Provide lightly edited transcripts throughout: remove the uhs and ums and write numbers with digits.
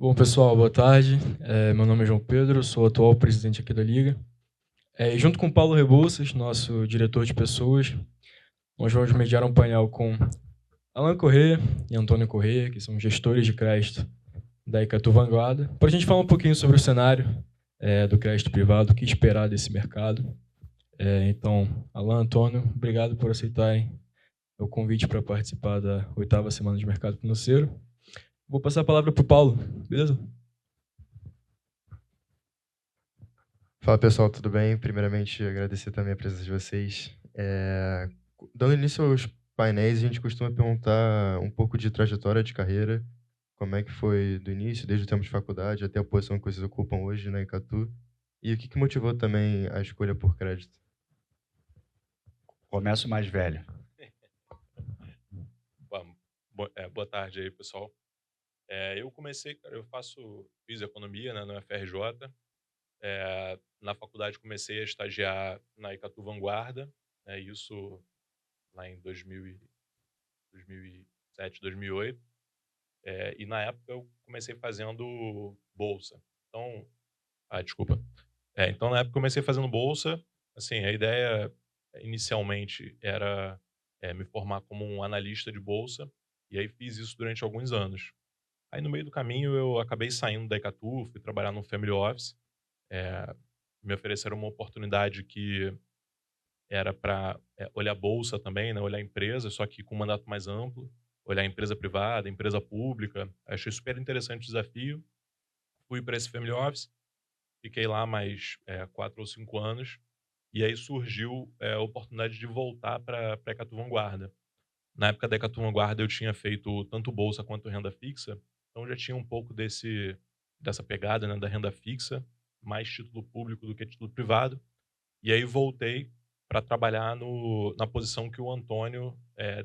Bom, pessoal, boa tarde. Meu nome é João Pedro, sou o atual presidente aqui da Liga. Junto com o Paulo Rebouças, nosso diretor de pessoas, nós vamos mediar um painel com Alan Corrêa e Antônio Corrêa, que são gestores de crédito da Icatu Vanguarda, para a gente falar um pouquinho sobre o cenário do crédito privado, o que esperar desse mercado. Então, Alan, Antônio, obrigado por aceitarem o convite para participar da 8ª Semana de Mercado Financeiro. Vou passar a palavra para o Paulo, beleza? Fala pessoal, tudo bem? Primeiramente, agradecer também a presença de vocês. Dando início aos painéis, a gente costuma perguntar um pouco de trajetória de carreira, como é que foi do início, desde o tempo de faculdade até a posição que vocês ocupam hoje na Icatu, e o que motivou também a escolha por crédito. Começo mais velho. Boa tarde aí, pessoal. Fiz economia, né, no FRJ. Na faculdade comecei a estagiar na Icatu Vanguarda, né, isso lá em 2007, 2008. E na época eu comecei fazendo bolsa. Então na época eu comecei fazendo bolsa. Assim, a ideia inicialmente era me formar como um analista de bolsa, e aí fiz isso durante alguns anos. Aí no meio do caminho eu acabei saindo da Icatu, fui trabalhar no Family Office. Eh, Me ofereceram uma oportunidade que era para olhar a bolsa também, né, olhar a empresa, só que com um mandato mais amplo, olhar a empresa privada, a empresa pública. Achei super interessante o desafio. Fui para esse Family Office, fiquei lá mais 4 ou 5 anos, e aí surgiu a oportunidade de voltar para a Icatu Vanguarda. Na época da Icatu Vanguarda eu tinha feito tanto bolsa quanto renda fixa, então já tinha um pouco dessa pegada, né, da renda fixa, mais título público do que título privado. E aí voltei para trabalhar na posição que o Antônio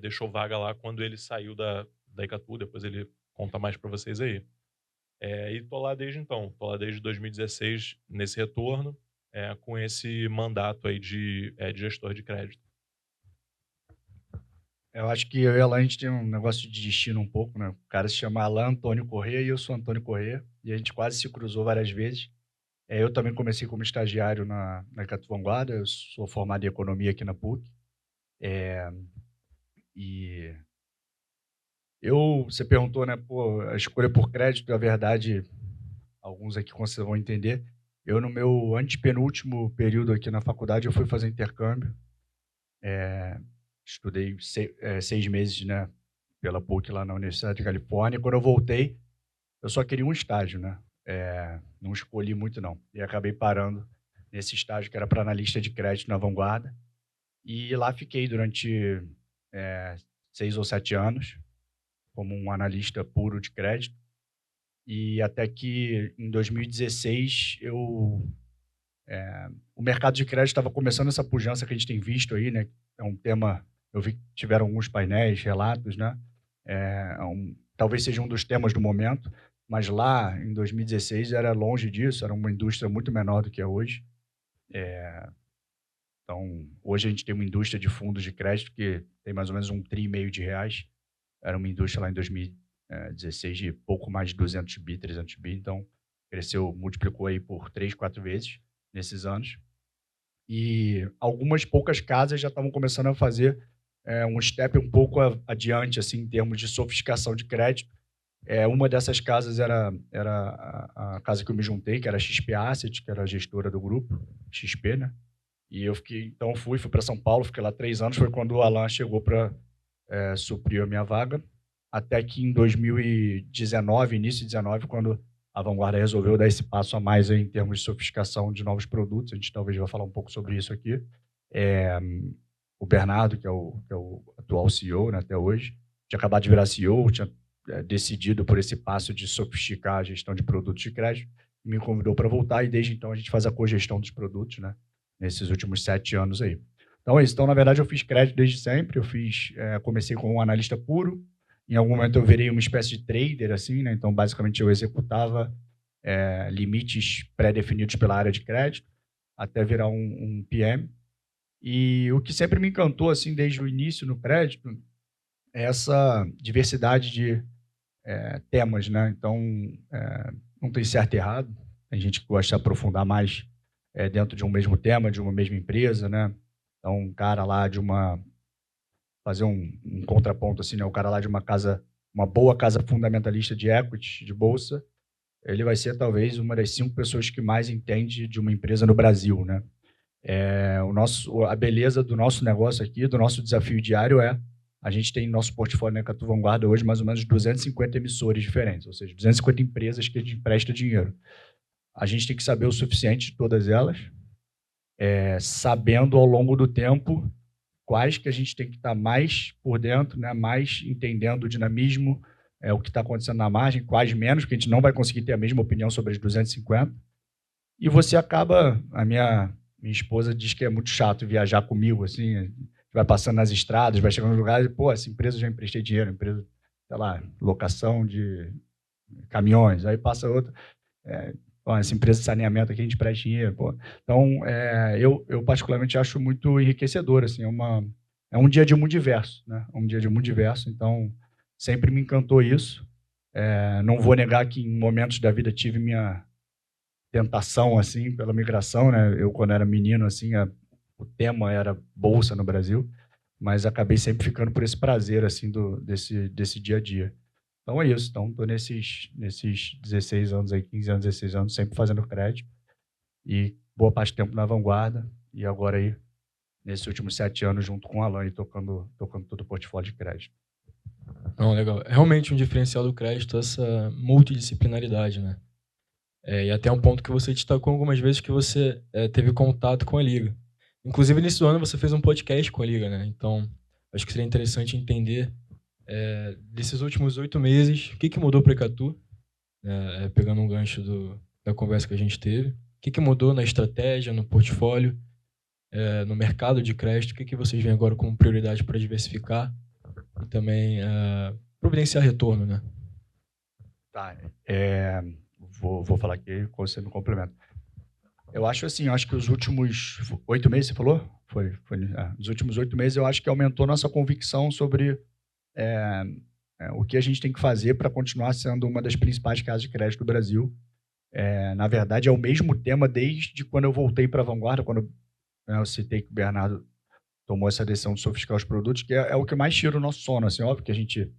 deixou vaga lá quando ele saiu da Icatu, depois ele conta mais para vocês aí. E tô lá desde então, tô lá desde 2016 nesse retorno, com esse mandato aí de gestor de crédito. Eu acho que eu e Alan, a gente tem um negócio de destino um pouco, né? O cara se chama Alan Antônio Corrêa e eu sou Antônio Corrêa, e a gente quase se cruzou várias vezes. Eu também comecei como estagiário na Icatu Vanguarda, eu sou formado em economia aqui na PUC. E você perguntou, né, pô, a escolha por crédito, na verdade, alguns aqui vão entender. Eu, no meu antepenúltimo período aqui na faculdade, eu fui fazer intercâmbio. Estudei 6 meses, né, pela PUC lá na Universidade de Califórnia. Quando eu voltei, eu só queria um estágio, né? Não escolhi muito, não. E acabei parando nesse estágio que era para analista de crédito na Vanguarda. E lá fiquei durante 6 ou 7 anos, como um analista puro de crédito. E até que, em 2016, o mercado de crédito estava começando essa pujança que a gente tem visto aí, né? É um tema, eu vi que tiveram alguns painéis, relatos, né? Talvez seja um dos temas do momento, mas lá, em 2016, era longe disso, era uma indústria muito menor do que é hoje. Então, hoje a gente tem uma indústria de fundos de crédito que tem mais ou menos R$1,5 trilhão. Era uma indústria lá em 2016 de pouco mais de 200 bi, 300 bi, então cresceu, multiplicou aí por 3, 4 vezes nesses anos. E algumas poucas casas já estavam começando a fazer um step um pouco adiante, assim, em termos de sofisticação de crédito. Uma dessas casas era a casa que eu me juntei, que era a XP Asset, que era a gestora do grupo, XP, né? E eu então fui para São Paulo, fiquei lá 3 anos, foi quando o Alan chegou para suprir a minha vaga, até que em 2019, início de 2019, quando a Vanguarda resolveu dar esse passo a mais aí em termos de sofisticação de novos produtos, a gente talvez vai falar um pouco sobre isso aqui. O Bernardo, que é o atual CEO, né, até hoje, tinha acabado de virar CEO, tinha decidido por esse passo de sofisticar a gestão de produtos de crédito, me convidou para voltar, e desde então a gente faz a cogestão dos produtos, né, nesses últimos 7 anos aí. Então é isso. Então, na verdade, eu fiz crédito desde sempre. Comecei como um analista puro. Em algum momento eu virei uma espécie de trader, assim, né? Então, basicamente, eu executava limites pré-definidos pela área de crédito, até virar um PM. E o que sempre me encantou, assim, desde o início no crédito, é essa diversidade de temas, né? Então, não tem certo e errado. Tem gente que gosta de se aprofundar mais dentro de um mesmo tema, de uma mesma empresa, né? Então, um cara lá fazer um contraponto assim, né? O cara lá de uma boa casa fundamentalista de equity, de bolsa, ele vai ser talvez uma das 5 pessoas que mais entende de uma empresa no Brasil, né? A beleza do nosso negócio aqui, do nosso desafio diário a gente tem no nosso portfólio, né, Ecatu Vanguarda, hoje mais ou menos 250 emissores diferentes, ou seja, 250 empresas que a gente empresta dinheiro. A gente tem que saber o suficiente de todas elas, sabendo ao longo do tempo quais que a gente tem que estar mais por dentro, né, mais entendendo o dinamismo, o que está acontecendo na margem, quais menos, porque a gente não vai conseguir ter a mesma opinião sobre as 250. E você acaba... A minha esposa diz que é muito chato viajar comigo, assim, vai passando nas estradas, vai chegando nos lugares e, pô, essa empresa já emprestei dinheiro, empresa, sei lá, locação de caminhões, aí passa outra... essa empresa de saneamento aqui a gente presta dinheiro. Pô. Então, eu particularmente acho muito enriquecedor. Assim, é um dia de mundo diverso. Né? Um dia de mundo diverso, então sempre me encantou isso. Não vou negar que em momentos da vida tive minha tentação assim, pela migração. Né? Eu, quando era menino, assim, o tema era bolsa no Brasil, mas acabei sempre ficando por esse prazer assim, desse dia a dia. Então é isso. Então, estou nesses 16 anos, 15 anos, 16 anos, sempre fazendo crédito. E boa parte do tempo na Vanguarda. E agora aí, nesses últimos 7 anos, junto com o Alan, tocando todo o portfólio de crédito. Não, legal. É realmente um diferencial do crédito essa multidisciplinaridade, né? E até um ponto que você destacou algumas vezes que você teve contato com a Liga. Inclusive, nesse ano, você fez um podcast com a Liga, né? Então, acho que seria interessante entender desses últimos 8 meses, o que mudou para a Ecatu, pegando um gancho da conversa que a gente teve, o que mudou na estratégia, no portfólio, no mercado de crédito, o que vocês veem agora como prioridade para diversificar e também providenciar retorno, né? Tá, vou falar aqui, você me complementa. Eu acho que os últimos 8 meses, você falou? Os últimos 8 meses eu acho que aumentou nossa convicção sobre o que a gente tem que fazer para continuar sendo uma das principais casas de crédito do Brasil. Na verdade, é o mesmo tema desde quando eu voltei para a Vanguarda, quando eu citei que o Bernardo tomou essa decisão de sofisticar os produtos, que é o que mais tira o nosso sono. Assim, óbvio que a gente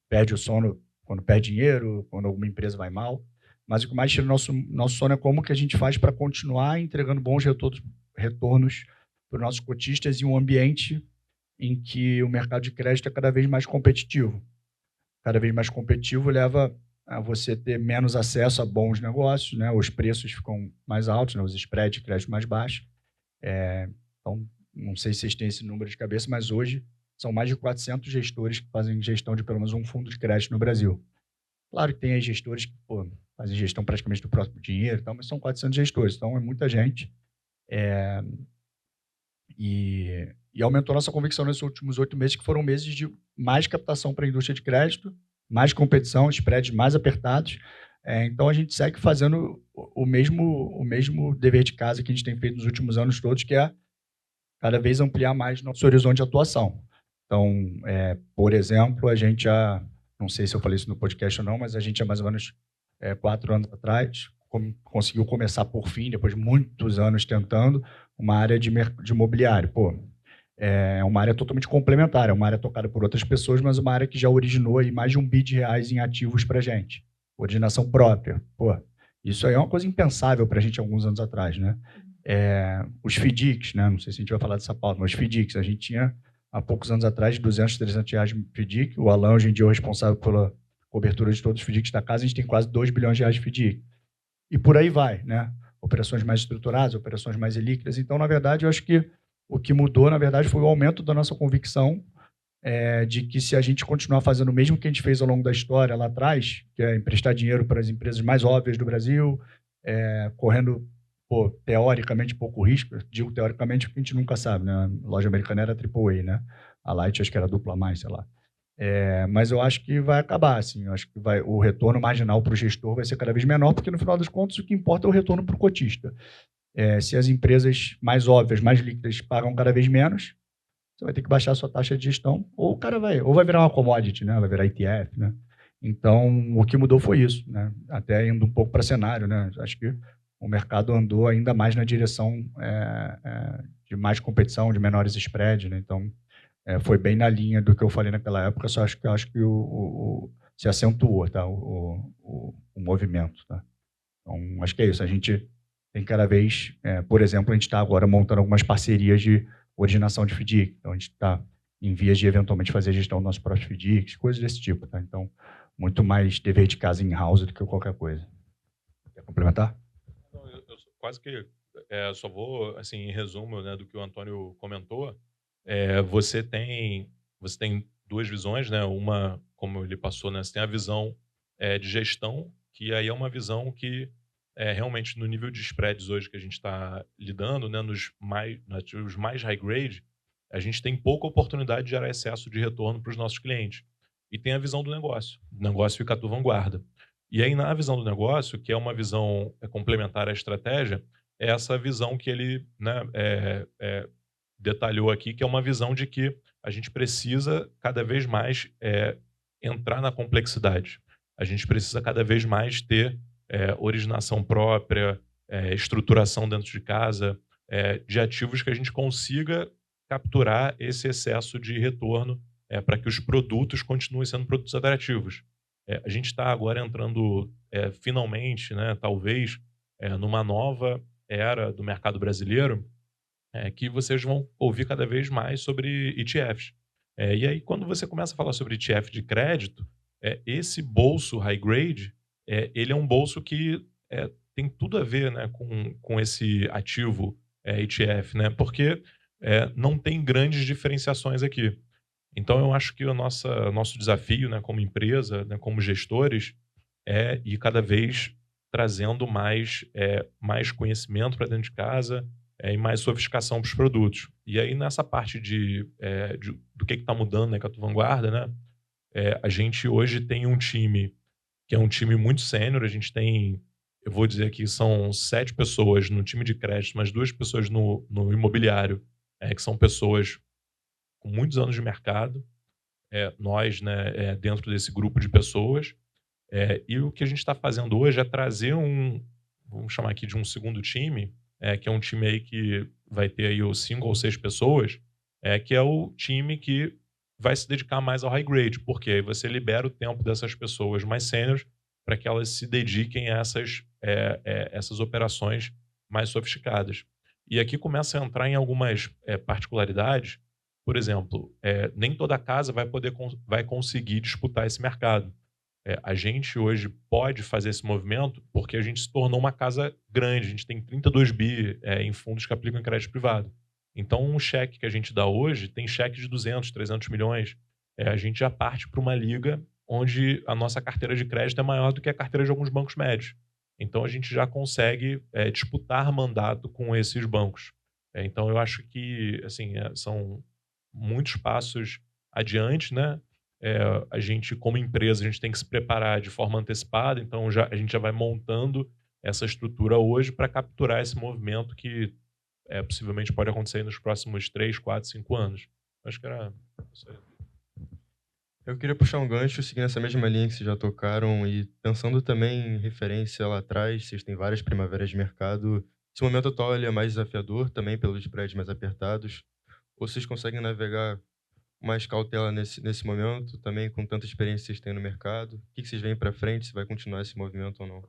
perde o sono quando perde dinheiro, quando alguma empresa vai mal, mas o que mais tira o nosso sono é como que a gente faz para continuar entregando bons retornos para os nossos cotistas em um ambiente em que o mercado de crédito é cada vez mais competitivo. Cada vez mais competitivo leva a você ter menos acesso a bons negócios, né? Os preços ficam mais altos, né? Os spreads de crédito mais baixos. Então, não sei se vocês têm esse número de cabeça, mas hoje são mais de 400 gestores que fazem gestão de pelo menos um fundo de crédito no Brasil. Claro que tem aí gestores que fazem gestão praticamente do próprio dinheiro, mas são 400 gestores, então é muita gente. E aumentou nossa convicção nesses últimos 8 meses, que foram meses de mais captação para a indústria de crédito, mais competição, spreads mais apertados. Então, a gente segue fazendo o mesmo dever de casa que a gente tem feito nos últimos anos todos, que é cada vez ampliar mais nosso horizonte de atuação. Então, por exemplo, a gente já, não sei se eu falei isso no podcast ou não, mas a gente há mais ou menos 4 anos atrás conseguiu começar por fim, depois de muitos anos tentando, uma área de imobiliário. É uma área totalmente complementar, é uma área tocada por outras pessoas, mas uma área que já originou aí mais de R$1 bilhão em ativos para a gente. Originação própria. Isso aí é uma coisa impensável para a gente há alguns anos atrás, né? Os FDICs, né? Não sei se a gente vai falar dessa pauta, mas os FDICs, a gente tinha há poucos anos atrás R$200, R$300 de FDIC. O Alan, hoje em dia, é o responsável pela cobertura de todos os FDICs da casa, a gente tem quase R$2 bilhões de FDIC. E por aí vai, né? Operações mais estruturadas, operações mais ilíquidas. Então, na verdade, eu acho que o que mudou, na verdade, foi o aumento da nossa convicção de que se a gente continuar fazendo o mesmo que a gente fez ao longo da história lá atrás, que é emprestar dinheiro para as empresas mais óbvias do Brasil, correndo, teoricamente, pouco risco. Digo teoricamente porque a gente nunca sabe, né? A loja americana era AAA, né? A Light acho que era dupla mais, sei lá. Mas eu acho que vai acabar, assim. Eu acho que o retorno marginal para o gestor vai ser cada vez menor, porque, no final das contas, o que importa é o retorno para o cotista. Se as empresas mais óbvias, mais líquidas, pagam cada vez menos, você vai ter que baixar a sua taxa de gestão, ou o cara vai virar uma commodity, né? Vai virar ETF, né? Então, o que mudou foi isso, né? Até indo um pouco para cenário, né? Acho que o mercado andou ainda mais na direção de mais competição, de menores spreads, né? Então, foi bem na linha do que eu falei naquela época, só acho que se acentuou, tá? O movimento, tá? Então, acho que é isso. A gente tem cada vez, por exemplo, a gente está agora montando algumas parcerias de originação de FDIC. Então, a gente está em vias de eventualmente fazer a gestão dos nossos próprios FDICs, coisas desse tipo, tá? Então, muito mais dever de casa in-house do que qualquer coisa. Quer complementar? Não, eu quase que só vou, assim, em resumo, né, do que o Antônio comentou. Você tem duas visões, né? Uma, como ele passou, né? Você tem a visão de gestão, que aí é uma visão que realmente no nível de spreads hoje que a gente está lidando, né, nos mais high grade, a gente tem pouca oportunidade de gerar excesso de retorno para os nossos clientes. E tem a visão do negócio. O negócio fica à tua vanguarda. E aí, na visão do negócio, que é uma visão complementar à estratégia, é essa visão que ele, né, detalhou aqui, que é uma visão de que a gente precisa cada vez mais entrar na complexidade. A gente precisa cada vez mais ter originação própria, estruturação dentro de casa, de ativos que a gente consiga capturar esse excesso de retorno para que os produtos continuem sendo produtos atrativos. A gente está agora entrando finalmente, né, talvez, numa nova era do mercado brasileiro, que vocês vão ouvir cada vez mais sobre ETFs. E aí, quando você começa a falar sobre ETF de crédito, esse bolso high grade, ele é um bolso que tem tudo a ver, né, com esse ativo ETF, né, porque não tem grandes diferenciações aqui. Então, eu acho que o nosso desafio, né, como empresa, né, como gestores, é ir cada vez trazendo mais conhecimento para dentro de casa e mais sofisticação para os produtos. E aí, nessa parte do que está mudando, né, com a tua vanguarda, né, a gente hoje tem um time que é um time muito sênior. A gente tem, eu vou dizer que são 7 pessoas no time de crédito, mas 2 pessoas no imobiliário, que são pessoas com muitos anos de mercado, nós, né, dentro desse grupo de pessoas, e o que a gente está fazendo hoje é trazer vamos chamar aqui de um segundo time, que é um time aí que vai ter aí 5 ou 6 pessoas, que é o time que vai se dedicar mais ao high grade, porque aí você libera o tempo dessas pessoas mais sêniores para que elas se dediquem a essas operações mais sofisticadas. E aqui começa a entrar em algumas particularidades. Por exemplo, nem toda casa vai conseguir disputar esse mercado. A gente hoje pode fazer esse movimento porque a gente se tornou uma casa grande. A gente tem 32 bi em fundos que aplicam em crédito privado. Então, um cheque que a gente dá hoje tem cheque de 200, 300 milhões. A gente já parte para uma liga onde a nossa carteira de crédito é maior do que a carteira de alguns bancos médios. Então, a gente já consegue disputar mandato com esses bancos. Então, eu acho que assim, são muitos passos adiante, né? A gente, como empresa, a gente tem que se preparar de forma antecipada. Então, a gente já vai montando essa estrutura hoje para capturar esse movimento que possivelmente pode acontecer nos próximos 3, 4, 5 anos. Acho que era isso aí. Eu queria puxar um gancho, seguindo essa mesma linha que vocês já tocaram e pensando também em referência lá atrás, vocês têm várias primaveras de mercado. Esse momento atual ele é mais desafiador também pelos spreads mais apertados. Ou vocês conseguem navegar mais cautela nesse momento, também com tanta experiência que vocês têm no mercado? O que vocês veem para frente, se vai continuar esse movimento ou não?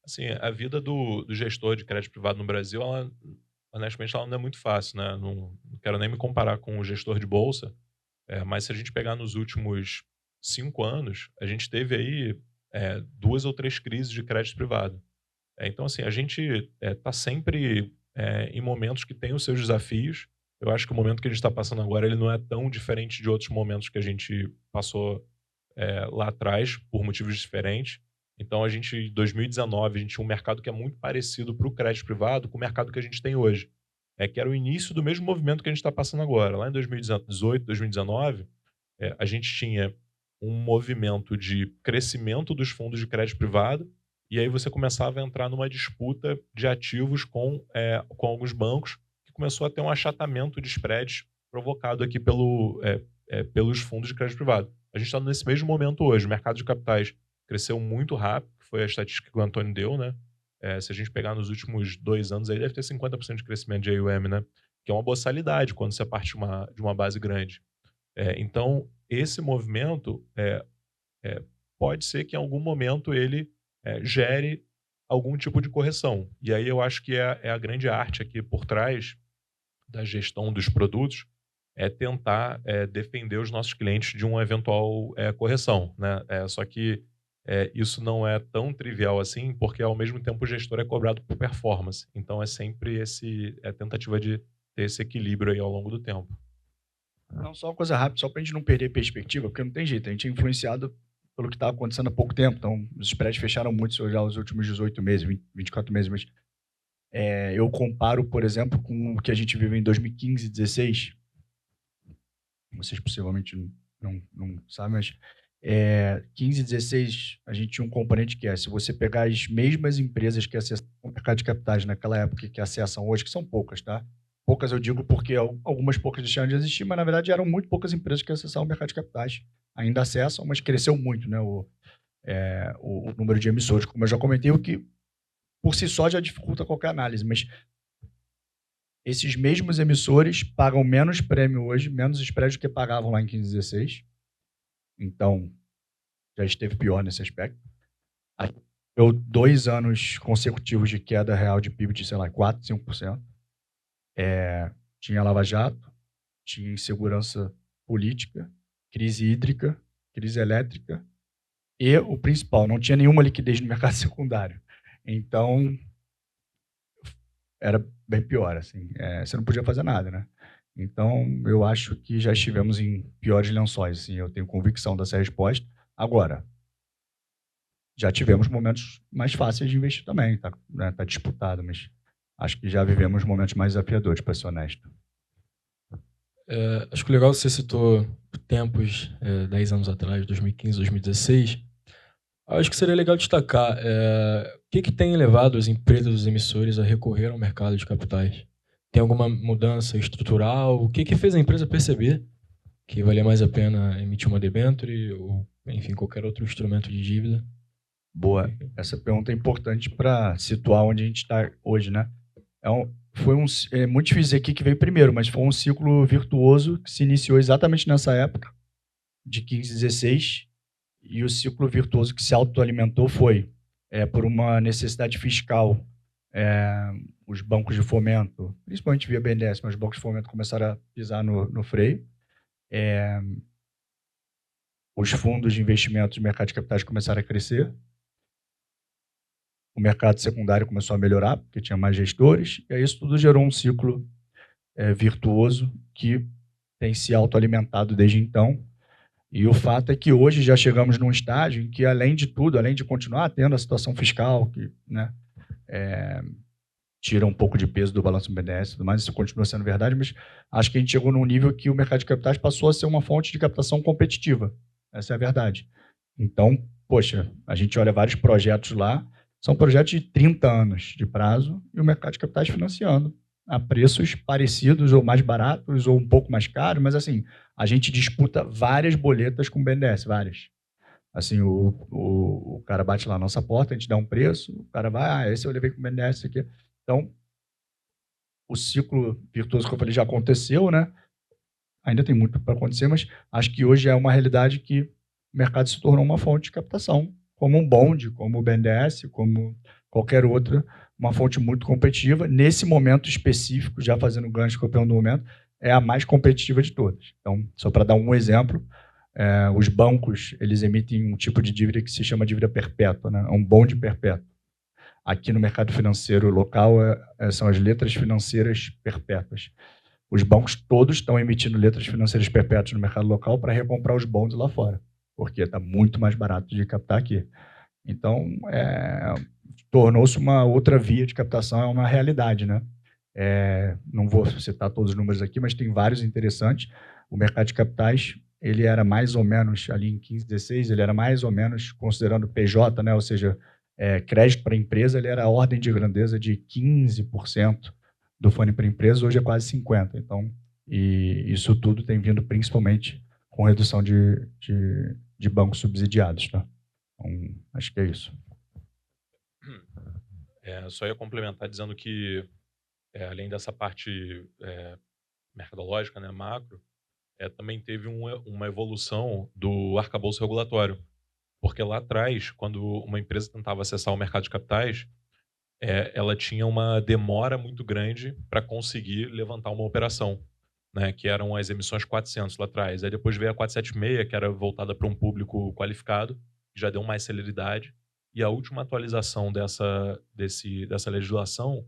Assim, a vida do gestor de crédito privado no Brasil, honestamente, ela não é muito fácil, né? Não quero nem me comparar com o gestor de bolsa, mas se a gente pegar nos últimos 5 anos, a gente teve aí 2 ou 3 crises de crédito privado. Então, assim, a gente está sempre em momentos que tem os seus desafios. Eu acho que o momento que a gente está passando agora ele não é tão diferente de outros momentos que a gente passou lá atrás, por motivos diferentes. Então, em 2019, a gente tinha um mercado que é muito parecido para o crédito privado com o mercado que a gente tem hoje. Que era o início do mesmo movimento que a gente está passando agora. Lá em 2018, 2019, a gente tinha um movimento de crescimento dos fundos de crédito privado, e aí você começava a entrar numa disputa de ativos com alguns bancos, que começou a ter um achatamento de spreads provocado aqui pelos fundos de crédito privado. A gente está nesse mesmo momento hoje. O mercado de capitais cresceu muito rápido, que foi a estatística que o Antônio deu, né? Se a gente pegar nos últimos 2 anos, aí deve ter 50% de crescimento de AUM, né? Que é uma boçalidade quando você parte de uma base grande. Então, esse movimento pode ser que em algum momento ele gere algum tipo de correção. E aí eu acho que é a grande arte aqui por trás da gestão dos produtos, é tentar defender os nossos clientes de uma eventual correção, né? Só que isso não é tão trivial assim, porque ao mesmo tempo o gestor é cobrado por performance. Então é sempre a tentativa de ter esse equilíbrio aí ao longo do tempo. Não, só uma coisa rápida, só para a gente não perder perspectiva, porque não tem jeito, a gente é influenciado pelo que está acontecendo há pouco tempo. Então, os spreads fecharam muito já os últimos 18 meses, 24 meses, mas eu comparo, por exemplo, com o que a gente viveu em 2015, 2016. Vocês possivelmente não sabem, mas 15, 16, a gente tinha um componente que se você pegar as mesmas empresas que acessam o mercado de capitais naquela época que acessam hoje, que são poucas, tá? Poucas eu digo porque algumas poucas deixaram de existir, mas na verdade eram muito poucas empresas que acessavam o mercado de capitais. Ainda acessam, mas cresceu muito, né, o número de emissores, como eu já comentei, o que por si só já dificulta qualquer análise, mas esses mesmos emissores pagam menos prêmio hoje, menos spread do que pagavam lá em 15, 16. Então, já esteve pior nesse aspecto. Eu 2 anos consecutivos de queda real de PIB de, sei lá, 4%, 5%. Tinha Lava Jato, tinha insegurança política, crise hídrica, crise elétrica e, o principal, não tinha nenhuma liquidez no mercado secundário. Então, era bem pior, assim. Você não podia fazer nada, né? Então, eu acho que já estivemos em piores lençóis, assim, eu tenho convicção dessa resposta. Agora, já tivemos momentos mais fáceis de investir também, tá disputado, mas acho que já vivemos momentos mais desafiadores, para ser honesto. Acho que o legal você citou tempos, 10 anos atrás, 2015, 2016. Acho que seria legal destacar o que tem levado as empresas, os emissores a recorrer ao mercado de capitais. Tem alguma mudança estrutural? O que fez a empresa perceber que valia mais a pena emitir uma debênture ou, enfim, qualquer outro instrumento de dívida? Boa. Essa pergunta é importante para situar onde a gente está hoje, né? É muito difícil dizer aqui que veio primeiro, mas foi um ciclo virtuoso que se iniciou exatamente nessa época, de 15, 16, e o ciclo virtuoso que se autoalimentou foi por uma necessidade fiscal. Os bancos de fomento, principalmente via BNDES, mas os bancos de fomento começaram a pisar no freio. Os fundos de investimentos do mercado de capitais começaram a crescer. O mercado secundário começou a melhorar, porque tinha mais gestores, e aí isso tudo gerou um ciclo virtuoso que tem se autoalimentado desde então. E o fato é que hoje já chegamos num estágio em que, além de tudo, além de continuar tendo a situação fiscal, que tira um pouco de peso do balanço do BNDES e tudo mais, isso continua sendo verdade, mas acho que a gente chegou num nível que o mercado de capitais passou a ser uma fonte de captação competitiva. Essa é a verdade. Então, poxa, a gente olha vários projetos lá, são projetos de 30 anos de prazo e o mercado de capitais financiando a preços parecidos ou mais baratos ou um pouco mais caros, mas assim, a gente disputa várias boletas com o BNDES, várias. Assim, o cara bate lá na nossa porta, a gente dá um preço, o cara vai, esse eu levei com o BNDES, esse aqui. Então, o ciclo virtuoso que eu falei já aconteceu, né? Ainda tem muito para acontecer, mas acho que hoje é uma realidade que o mercado se tornou uma fonte de captação, como um bonde, como o BNDES, como qualquer outra, uma fonte muito competitiva. Nesse momento específico, já fazendo gancho com o do momento, é a mais competitiva de todas. Então, só para dar um exemplo, os bancos eles emitem um tipo de dívida que se chama dívida perpétua, né? É um bonde perpétuo. Aqui no mercado financeiro local são as letras financeiras perpétuas. Os bancos todos estão emitindo letras financeiras perpétuas no mercado local para recomprar os bonds lá fora, porque está muito mais barato de captar aqui. Então, tornou-se uma outra via de captação, é uma realidade, né? Não vou citar todos os números aqui, mas tem vários interessantes. O mercado de capitais, ele era mais ou menos, ali em 15, 16, ele era mais ou menos, considerando PJ, né? Ou seja, crédito para empresa, ele era a ordem de grandeza de 15% do fundo para empresa, hoje é quase 50%. Então, e isso tudo tem vindo principalmente com redução de bancos subsidiados. Tá? Então, acho que é isso. Só ia complementar dizendo que, além dessa parte mercadológica, né, macro, também teve uma evolução do arcabouço regulatório. Porque lá atrás, quando uma empresa tentava acessar o mercado de capitais, ela tinha uma demora muito grande para conseguir levantar uma operação, né, que eram as emissões 400 lá atrás. Aí depois veio a 476, que era voltada para um público qualificado, que já deu mais celeridade. E a última atualização dessa legislação,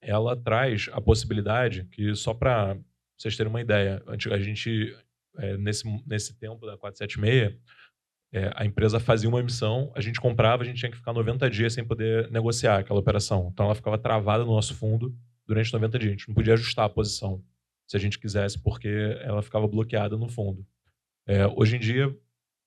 ela traz a possibilidade que, só para vocês terem uma ideia, a gente, nesse tempo da 476, a empresa fazia uma emissão, a gente comprava, a gente tinha que ficar 90 dias sem poder negociar aquela operação. Então ela ficava travada no nosso fundo durante 90 dias. A gente não podia ajustar a posição se a gente quisesse, porque ela ficava bloqueada no fundo. Hoje em dia,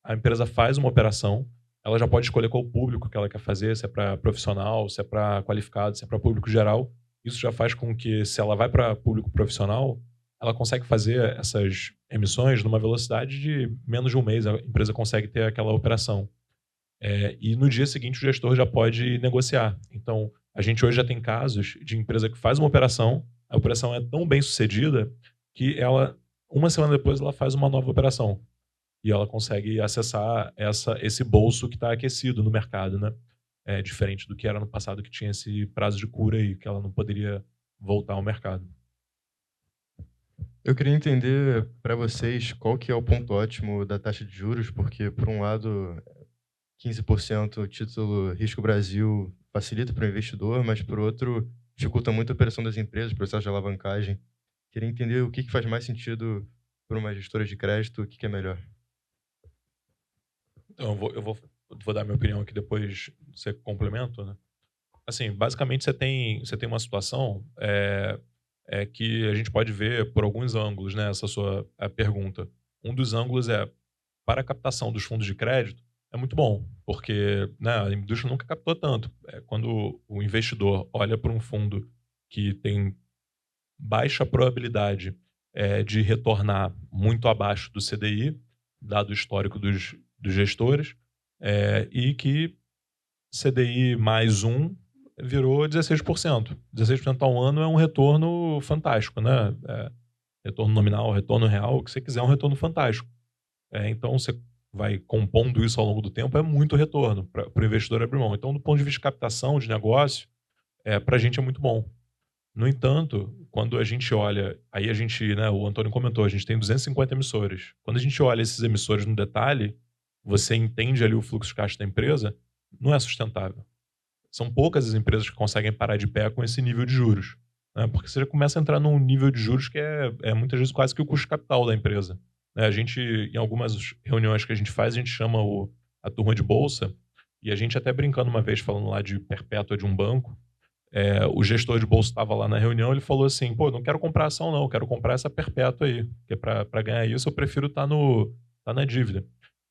a empresa faz uma operação, ela já pode escolher qual público que ela quer fazer, se é para profissional, se é para qualificado, se é para público geral. Isso já faz com que, se ela vai para público profissional, ela consegue fazer essas emissões numa velocidade de menos de um mês. A empresa consegue ter aquela operação. E no dia seguinte o gestor já pode negociar. Então, a gente hoje já tem casos de empresa que faz uma operação, a operação é tão bem sucedida que uma semana depois, ela faz uma nova operação. E ela consegue acessar esse bolso que está aquecido no mercado, né? Diferente do que era no passado, que tinha esse prazo de cura e que ela não poderia voltar ao mercado. Eu queria entender para vocês qual que é o ponto ótimo da taxa de juros, porque, por um lado, 15% título Risco Brasil facilita para o investidor, mas, por outro, dificulta muito a operação das empresas, o processo de alavancagem. Queria entender o que faz mais sentido para uma gestora de crédito, o que é melhor. Então, eu vou dar minha opinião aqui, depois você complementa, né? Assim, basicamente, você tem uma situação que a gente pode ver por alguns ângulos, né, essa sua pergunta. Um dos ângulos para a captação dos fundos de crédito, é muito bom, porque, né, a indústria nunca captou tanto. Quando o investidor olha para um fundo que tem baixa probabilidade de retornar muito abaixo do CDI, dado o histórico dos gestores, e que CDI mais 1 virou 16%. 16% ao ano é um retorno fantástico, né? Retorno nominal, retorno real, o que você quiser, é um retorno fantástico. Então, você vai compondo isso ao longo do tempo, é muito retorno para o investidor abrir mão. Então, do ponto de vista de captação, de negócio, para a gente é muito bom. No entanto, quando a gente olha, aí a gente, né, o Antônio comentou, a gente tem 250 emissores. Quando a gente olha esses emissores no detalhe, você entende ali o fluxo de caixa da empresa, não é sustentável. São poucas as empresas que conseguem parar de pé com esse nível de juros, né? Porque você já começa a entrar num nível de juros que é muitas vezes quase que o custo de capital da empresa. A gente, em algumas reuniões que a gente faz, a gente chama a turma de bolsa, e a gente até brincando uma vez, falando lá de perpétua de um banco, o gestor de bolsa estava lá na reunião, ele falou assim, pô, não quero comprar ação não, quero comprar essa perpétua aí, porque para ganhar isso eu prefiro estar na dívida.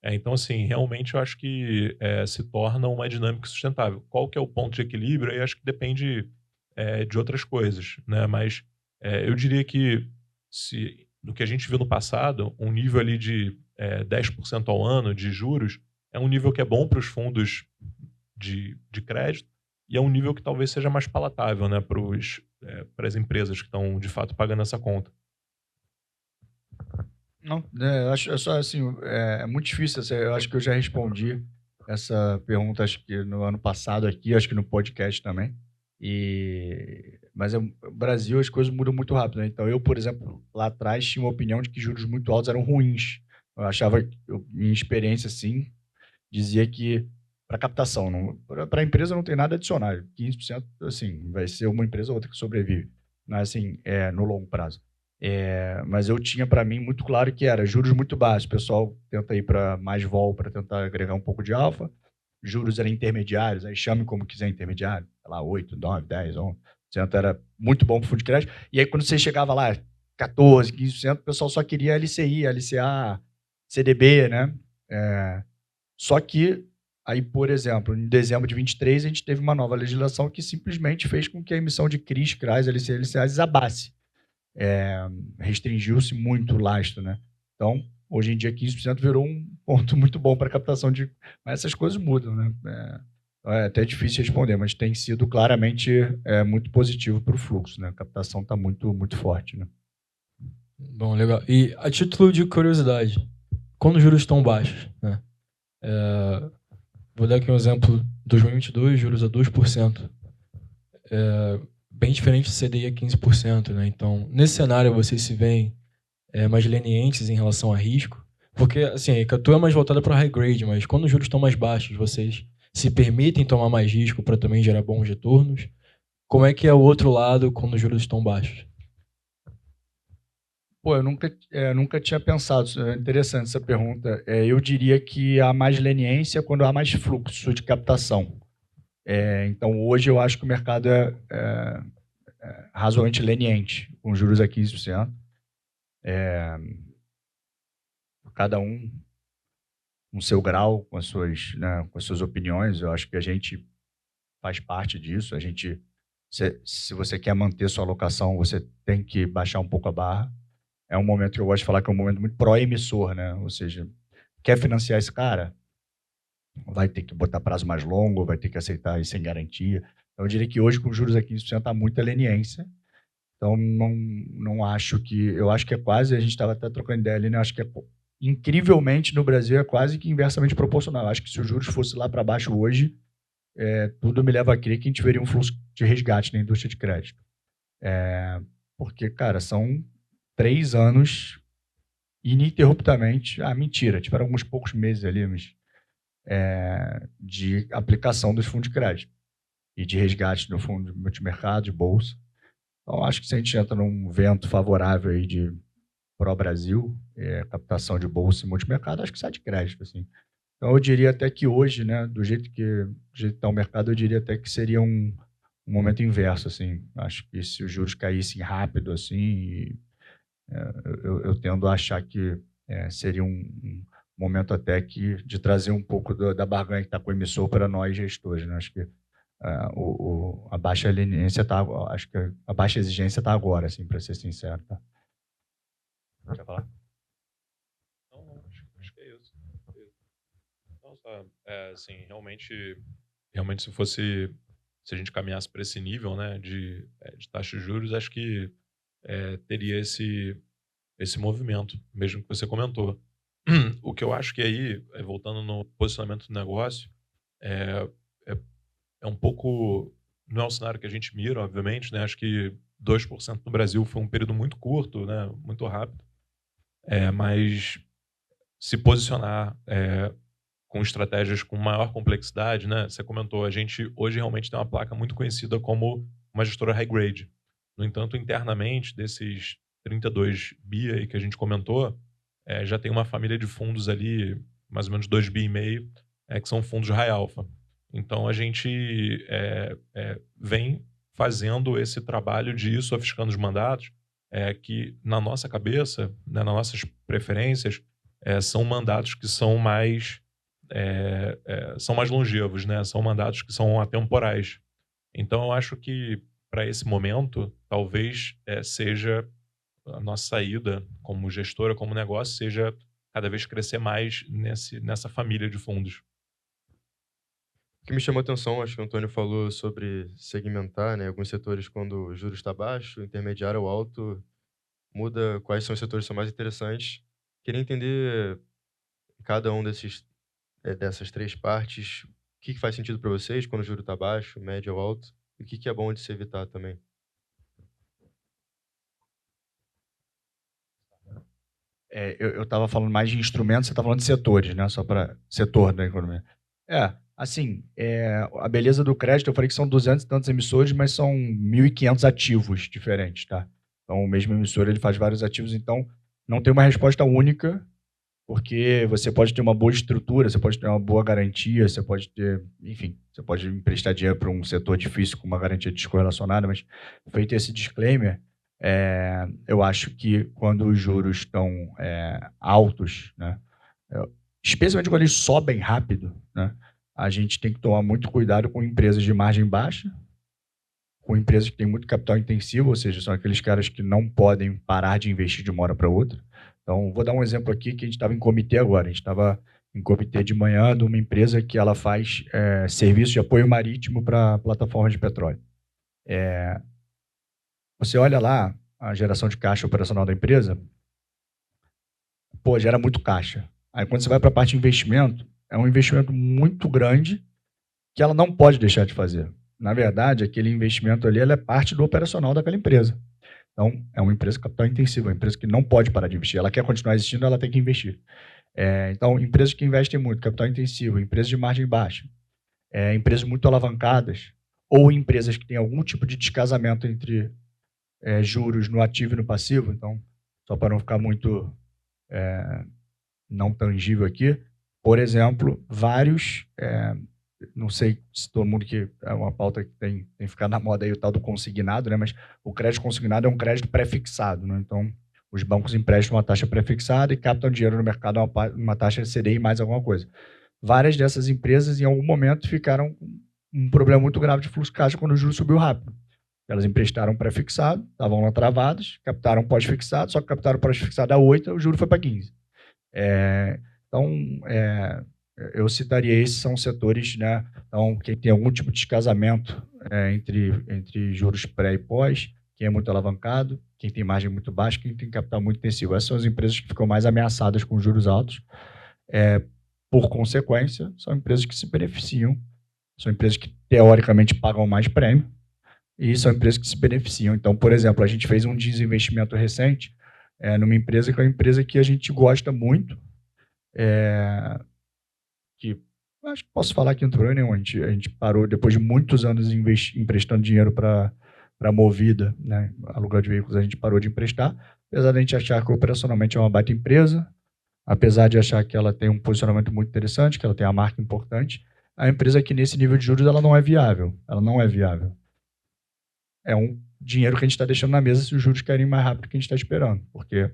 Então, assim, realmente eu acho que se torna uma dinâmica sustentável. Qual que é o ponto de equilíbrio? Aí acho que depende de outras coisas, né? Mas eu diria que, do que a gente viu no passado, um nível ali de 10% ao ano de juros é um nível que é bom para os fundos de crédito e é um nível que talvez seja mais palatável, né, para as empresas que estão, de fato, pagando essa conta. Não, eu acho só assim, é muito difícil. Eu acho que eu já respondi essa pergunta, acho que no ano passado aqui, acho que no podcast também. Mas no Brasil as coisas mudam muito rápido, né? Então eu, por exemplo, lá atrás tinha uma opinião de que juros muito altos eram ruins. Eu achava, minha experiência assim, dizia que para captação, para a empresa não tem nada adicional. 15%, assim, vai ser uma empresa ou outra que sobrevive, mas assim, no longo prazo. Mas eu tinha para mim muito claro que era juros muito baixos. O pessoal tenta ir para mais vol para tentar agregar um pouco de alfa. Juros eram intermediários, aí chame como quiser intermediário, sei lá, 8, 9, 10, 11%. Era muito bom para o fundo de crédito. E aí quando você chegava lá, 14, 15%, o pessoal só queria LCI, LCA, CDB, né? Só que aí, por exemplo, em dezembro de 23, a gente teve uma nova legislação que simplesmente fez com que a emissão de CRIs, CRAs, LCA desabasse. Restringiu-se muito o lastro, né? Então, Hoje em dia, 15% virou um ponto muito bom para captação de... Mas essas coisas mudam, né? É até difícil responder, mas tem sido claramente muito positivo para o fluxo, né? A captação está muito, muito forte, né? Bom, legal. E a título de curiosidade, quando os juros estão baixos, né? Vou dar aqui um exemplo, 2022, juros a 2%. Bem diferente do CDI a 15%, né? Então, nesse cenário, vocês se veem mais lenientes em relação a risco? Porque, assim, a Icatu é mais voltada para high grade, mas quando os juros estão mais baixos, vocês se permitem tomar mais risco para também gerar bons retornos? Como é que é o outro lado quando os juros estão baixos? Pô, eu nunca tinha pensado, é interessante essa pergunta. Eu diria que há mais leniência quando há mais fluxo de captação. Então, hoje eu acho que o mercado é razoavelmente leniente, com juros a 15%. Cada um com seu grau, com as suas opiniões. Eu acho que a gente faz parte disso. Se você quer manter sua alocação, você tem que baixar um pouco a barra. É um momento que eu gosto de falar que é um momento muito pró-emissor, né? Ou seja, quer financiar esse cara? Vai ter que botar prazo mais longo, vai ter que aceitar isso sem garantia. Então, eu diria que hoje, com juros a 15%, há muita leniência. Então, não acho que... Eu acho que é quase... A gente estava até trocando ideia ali, né? Eu acho que incrivelmente, no Brasil, é quase que inversamente proporcional. Eu acho que se os juros fossem lá para baixo hoje, tudo me leva a crer que a gente veria um fluxo de resgate na indústria de crédito. Porque, cara, são 3 anos ininterruptamente... mentira, tiveram alguns poucos meses ali, mas... de aplicação dos fundos de crédito e de resgate do fundo de multimercado, de bolsa. Então, acho que se a gente entra num vento favorável aí de pró-Brasil, captação de bolsa e multimercado, acho que sai de crédito, assim. Então, eu diria até que hoje, né, do jeito que está o mercado, eu diria até que seria um momento inverso, assim. Acho que se os juros caíssem rápido, assim, eu tendo a achar que seria um momento até de trazer um pouco da barganha que está com o emissor para nós gestores, né? Acho que a baixa leniência acho que a baixa exigência está agora, assim, para ser sincero, tá? Quer falar? Não, acho que é isso. Não, só, assim, realmente se a gente caminhasse para esse nível, né, de taxa de juros, acho que teria esse movimento, mesmo que você comentou. O que eu acho que aí, voltando no posicionamento do negócio, é um pouco... Não é um cenário que a gente mira, obviamente, né? Acho que 2% no Brasil foi um período muito curto, né? Muito rápido. Mas se posicionar com estratégias com maior complexidade, né? Você comentou, a gente hoje realmente tem uma placa muito conhecida como uma gestora high grade. No entanto, internamente, desses 32 bi aí que a gente comentou, já tem uma família de fundos ali, mais ou menos 2,5 bi, que são fundos high alpha. Então, a gente vem fazendo esse trabalho de ir sofisticando os mandatos, que na nossa cabeça, né, nas nossas preferências, são mandatos que são mais longevos, né? São mandatos que são atemporais. Então, eu acho que, para esse momento, talvez seja a nossa saída como gestora, como negócio, seja cada vez crescer mais nessa família de fundos. O que me chamou a atenção, acho que o Antônio falou sobre segmentar, né? Alguns setores, quando o juros está baixo, intermediário ou alto, muda quais são os setores que são mais interessantes. Queria entender cada um dessas 3 partes, o que faz sentido para vocês quando o juro está baixo, médio ou alto, e o que é bom de se evitar também. Eu estava falando mais de instrumentos, você está falando de setores, né? Só para setor da economia. Assim, a beleza do crédito, eu falei que são 200 e tantos emissores, mas são 1.500 ativos diferentes, tá? Então, o mesmo emissor, ele faz vários ativos, então não tem uma resposta única, porque você pode ter uma boa estrutura, você pode ter uma boa garantia, você pode ter, enfim, você pode emprestar dinheiro para um setor difícil com uma garantia descorrelacionada, mas feito esse disclaimer, eu acho que quando os juros estão altos, né, especialmente quando eles sobem rápido, né, a gente tem que tomar muito cuidado com empresas de margem baixa, com empresas que têm muito capital intensivo, ou seja, são aqueles caras que não podem parar de investir de uma hora para outra. Então, vou dar um exemplo aqui que a gente estava em comitê agora. A gente estava em comitê de manhã de uma empresa que ela faz serviço de apoio marítimo para plataformas de petróleo. Você olha lá a geração de caixa operacional da empresa, gera muito caixa. Aí quando você vai para a parte de investimento, é um investimento muito grande que ela não pode deixar de fazer. Na verdade, aquele investimento ali é parte do operacional daquela empresa. Então, é uma empresa capital intensiva, uma empresa que não pode parar de investir. Ela quer continuar existindo, ela tem que investir. Então, empresas que investem muito, capital intensivo, empresas de margem baixa, empresas muito alavancadas, ou empresas que têm algum tipo de descasamento entre juros no ativo e no passivo. Então, só para não ficar muito não tangível aqui, por exemplo, vários, não sei se todo mundo, que é uma pauta que tem ficado na moda aí, o tal do consignado, né? Mas o crédito consignado é um crédito pré-fixado, né? Então, os bancos emprestam uma taxa pré-fixada e captam dinheiro no mercado a uma taxa CDI mais alguma coisa. Várias dessas empresas, em algum momento, ficaram com um problema muito grave de fluxo de caixa quando o juro subiu rápido. Elas emprestaram pré-fixado, estavam lá travadas, captaram pós-fixado, só que captaram pós-fixado a 8, o juro foi para 15. Então, eu citaria esses são setores, né? Então, quem tem algum tipo de descasamento entre juros pré e pós, quem é muito alavancado, quem tem margem muito baixa, quem tem capital muito intensivo. Essas são as empresas que ficam mais ameaçadas com juros altos. Por consequência, são empresas que se beneficiam, são empresas que, teoricamente, pagam mais prêmio, e são empresas que se beneficiam. Então, por exemplo, a gente fez um desinvestimento recente numa empresa que é uma empresa que a gente gosta muito, que acho que posso falar que entrou nenhum. A gente parou, depois de muitos anos emprestando dinheiro para a Movida, né, aluguel de veículos, a gente parou de emprestar, apesar de a gente achar que operacionalmente é uma baita empresa, apesar de achar que ela tem um posicionamento muito interessante, que ela tem uma marca importante, a empresa que nesse nível de juros ela não é viável. Ela não é viável. É um dinheiro que a gente está deixando na mesa se os juros caírem mais rápido do que a gente está esperando, porque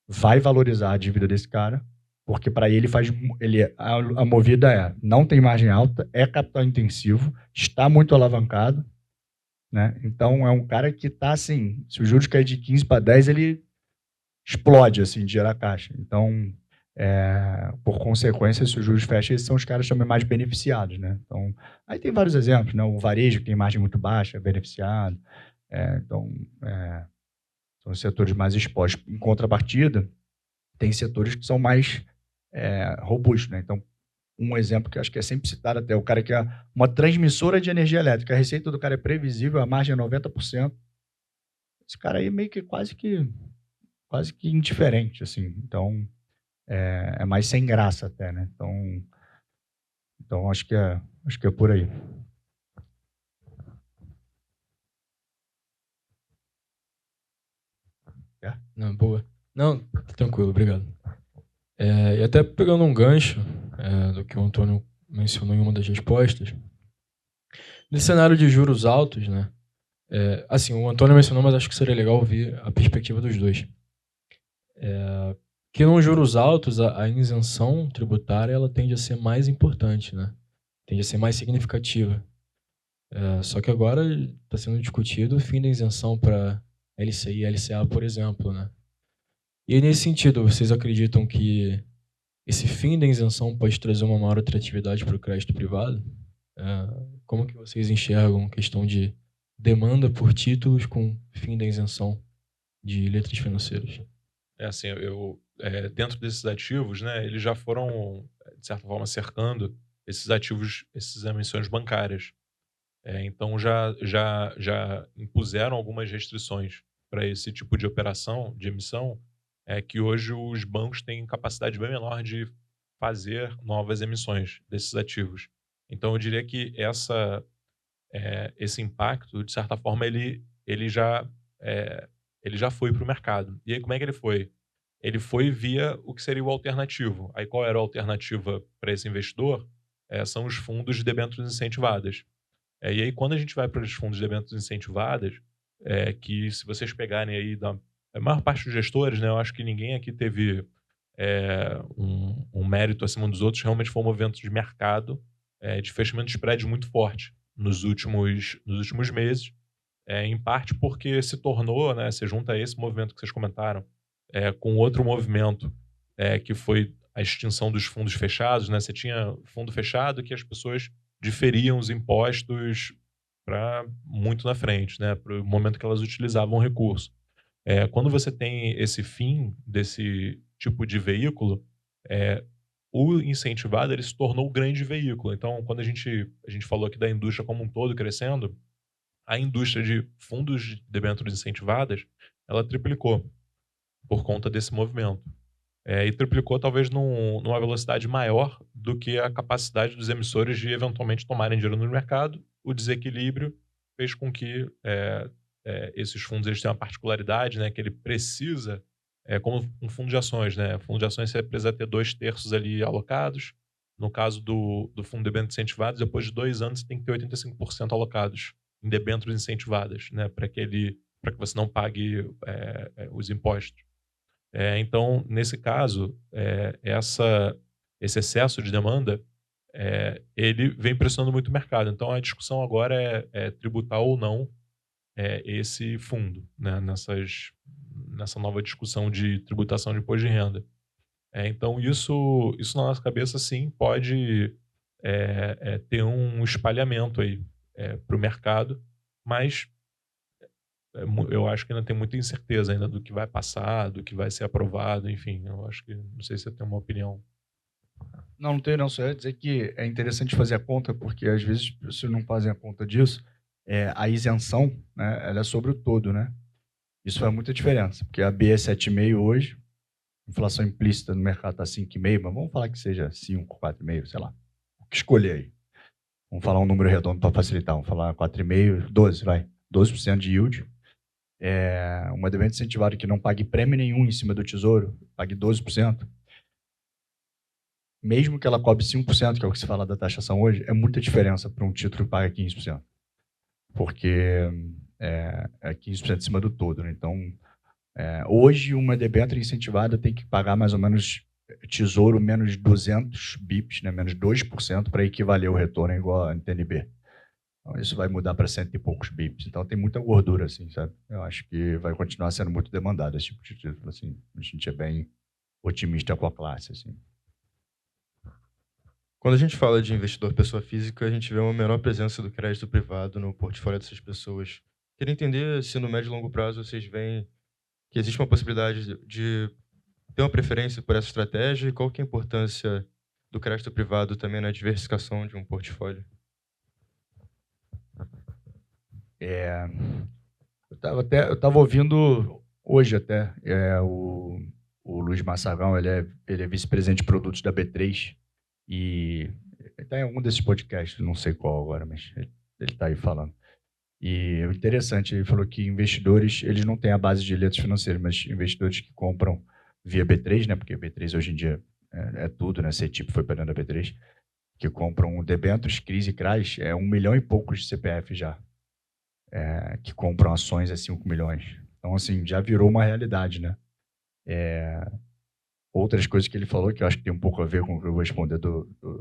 vai valorizar a dívida desse cara, porque para ele a Movida não tem margem alta, é capital intensivo, está muito alavancado, né? Então é um cara que está assim, se os juros cair de 15 para 10, ele explode assim, de gerar caixa. Então, por consequência, se os juros fecham, esses são os caras também mais beneficiados, né? Então, aí tem vários exemplos, né? O varejo, que tem margem muito baixa, é beneficiado. Então, são os setores mais expostos. Em contrapartida, tem setores que são mais robustos, né? Então, um exemplo que eu acho que é sempre citado até, o cara que é uma transmissora de energia elétrica, a receita do cara é previsível, a margem é 90%. Esse cara aí meio que quase que indiferente, assim. Então, é mais sem graça até, né? Então acho que é por aí. Não, boa. Não, tranquilo, obrigado. E até pegando um gancho do que o Antônio mencionou em uma das respostas, nesse cenário de juros altos, né? Assim, o Antônio mencionou, mas acho que seria legal ouvir a perspectiva dos dois. Que nos juros altos, a isenção tributária ela tende a ser mais importante, né? Tende a ser mais significativa. Só que agora está sendo discutido o fim da isenção para LCI e LCA, por exemplo, né? E aí, nesse sentido, vocês acreditam que esse fim da isenção pode trazer uma maior atratividade para o crédito privado? Como que vocês enxergam a questão de demanda por títulos com fim da isenção de letras financeiras? Assim, dentro desses ativos, né, eles já foram, de certa forma, cercando esses ativos, essas emissões bancárias. Então, já impuseram algumas restrições para esse tipo de operação, de emissão, que hoje os bancos têm capacidade bem menor de fazer novas emissões desses ativos. Então, eu diria que esse impacto, de certa forma, ele já foi para o mercado. E aí, como é que ele foi? Ele foi via o que seria o alternativo. Aí, qual era a alternativa para esse investidor? São os fundos de debêntures incentivadas. E aí, quando a gente vai para os fundos de debêntures incentivadas, que se vocês pegarem aí a maior parte dos gestores, né, eu acho que ninguém aqui teve um mérito acima dos outros, realmente foi um movimento de mercado, de fechamento de spread muito forte nos últimos meses, em parte porque se tornou, né, se junta a esse movimento que vocês comentaram, com outro movimento, que foi a extinção dos fundos fechados, né? Você tinha fundo fechado que as pessoas diferiam os impostos para muito na frente, né? Para o momento que elas utilizavam o recurso. Quando você tem esse fim desse tipo de veículo, o incentivado ele se tornou o grande veículo. Então, quando a gente falou aqui da indústria como um todo crescendo, a indústria de fundos de debêntures incentivadas, ela triplicou por conta desse movimento. E triplicou talvez numa velocidade maior do que a capacidade dos emissores de eventualmente tomarem dinheiro no mercado. O desequilíbrio fez com que esses fundos eles tenham uma particularidade, né, que ele precisa, como um fundo de ações, né? Fundo de ações você precisa ter 2/3 ali alocados. No caso do fundo de debêntures incentivados, depois de 2 anos você tem que ter 85% alocados em debêntures incentivadas, né, para que você não pague os impostos. Então, nesse caso, esse excesso de demanda, ele vem pressionando muito o mercado. Então, a discussão agora é tributar ou não esse fundo, né, nessa nova discussão de tributação de imposto de renda. Então, isso na nossa cabeça, sim, pode ter um espalhamento aí para o mercado, mas eu acho que ainda tem muita incerteza ainda do que vai passar, do que vai ser aprovado, enfim, eu acho que, não sei se você tem uma opinião. Não tenho não, só ia dizer que é interessante fazer a conta, porque às vezes se não fazem a conta disso, a isenção, né, ela é sobre o todo, né? Isso faz muita diferença, porque a B é 7,5 hoje, inflação implícita no mercado está 5,5, mas vamos falar que seja 5, 4,5, sei lá. O que escolher aí? Vamos falar um número redondo para facilitar, vamos falar 4,5, 12, vai. 12% de yield. Uma debênture incentivada que não pague prêmio nenhum em cima do tesouro, pague 12%. Mesmo que ela cobre 5%, que é o que se fala da taxação hoje, é muita diferença para um título que paga 15%. Porque é 15% em cima do todo, né? Então, hoje uma debênture incentivada tem que pagar mais ou menos tesouro menos 200 bips, né? Menos 2% para equivaler o retorno igual a NTNB. Então, isso vai mudar para 100 e poucos bips. Então, tem muita gordura, assim, sabe? Eu acho que vai continuar sendo muito demandado esse tipo de título, assim. A gente é bem otimista com a classe, assim. Quando a gente fala de investidor pessoa física, a gente vê uma menor presença do crédito privado no portfólio dessas pessoas. Queria entender se no médio e longo prazo vocês veem que existe uma possibilidade de ter uma preferência por essa estratégia e qual que é a importância do crédito privado também na diversificação de um portfólio. Eu estava ouvindo hoje até o Luiz Massagão, ele é vice-presidente de produtos da B3 e está em algum desses podcasts, não sei qual agora, mas ele está aí falando. E o interessante, ele falou que investidores, eles não têm a base de letras financeiras, mas investidores que compram via B3, né, porque B3 hoje em dia é tudo, né, CETIP foi para dentro da B3, que compram debêntures, CRIs e CRAs, 1 milhão e poucos de CPF já. Que compram ações a 5 milhões. Então, assim, já virou uma realidade, né? Outras coisas que ele falou, que eu acho que tem um pouco a ver com o que eu vou responder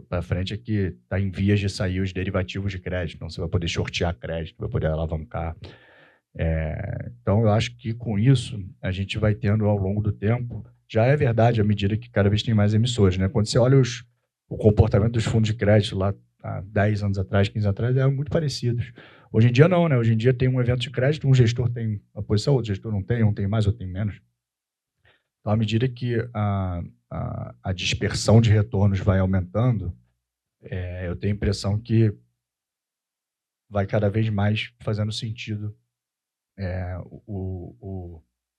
para frente, é que está em vias de sair os derivativos de crédito. Então, você vai poder shortear crédito, vai poder alavancar. Então, eu acho que com isso, a gente vai tendo ao longo do tempo, já é verdade à medida que cada vez tem mais emissores, né? Quando você olha o comportamento dos fundos de crédito lá há 10 anos atrás, 15 anos atrás, eram muito parecidos. Hoje em dia não, né? Hoje em dia tem um evento de crédito, um gestor tem a posição, outro gestor não tem, um tem mais, outro tem menos. Então, à medida que a dispersão de retornos vai aumentando, eu tenho a impressão que vai cada vez mais fazendo sentido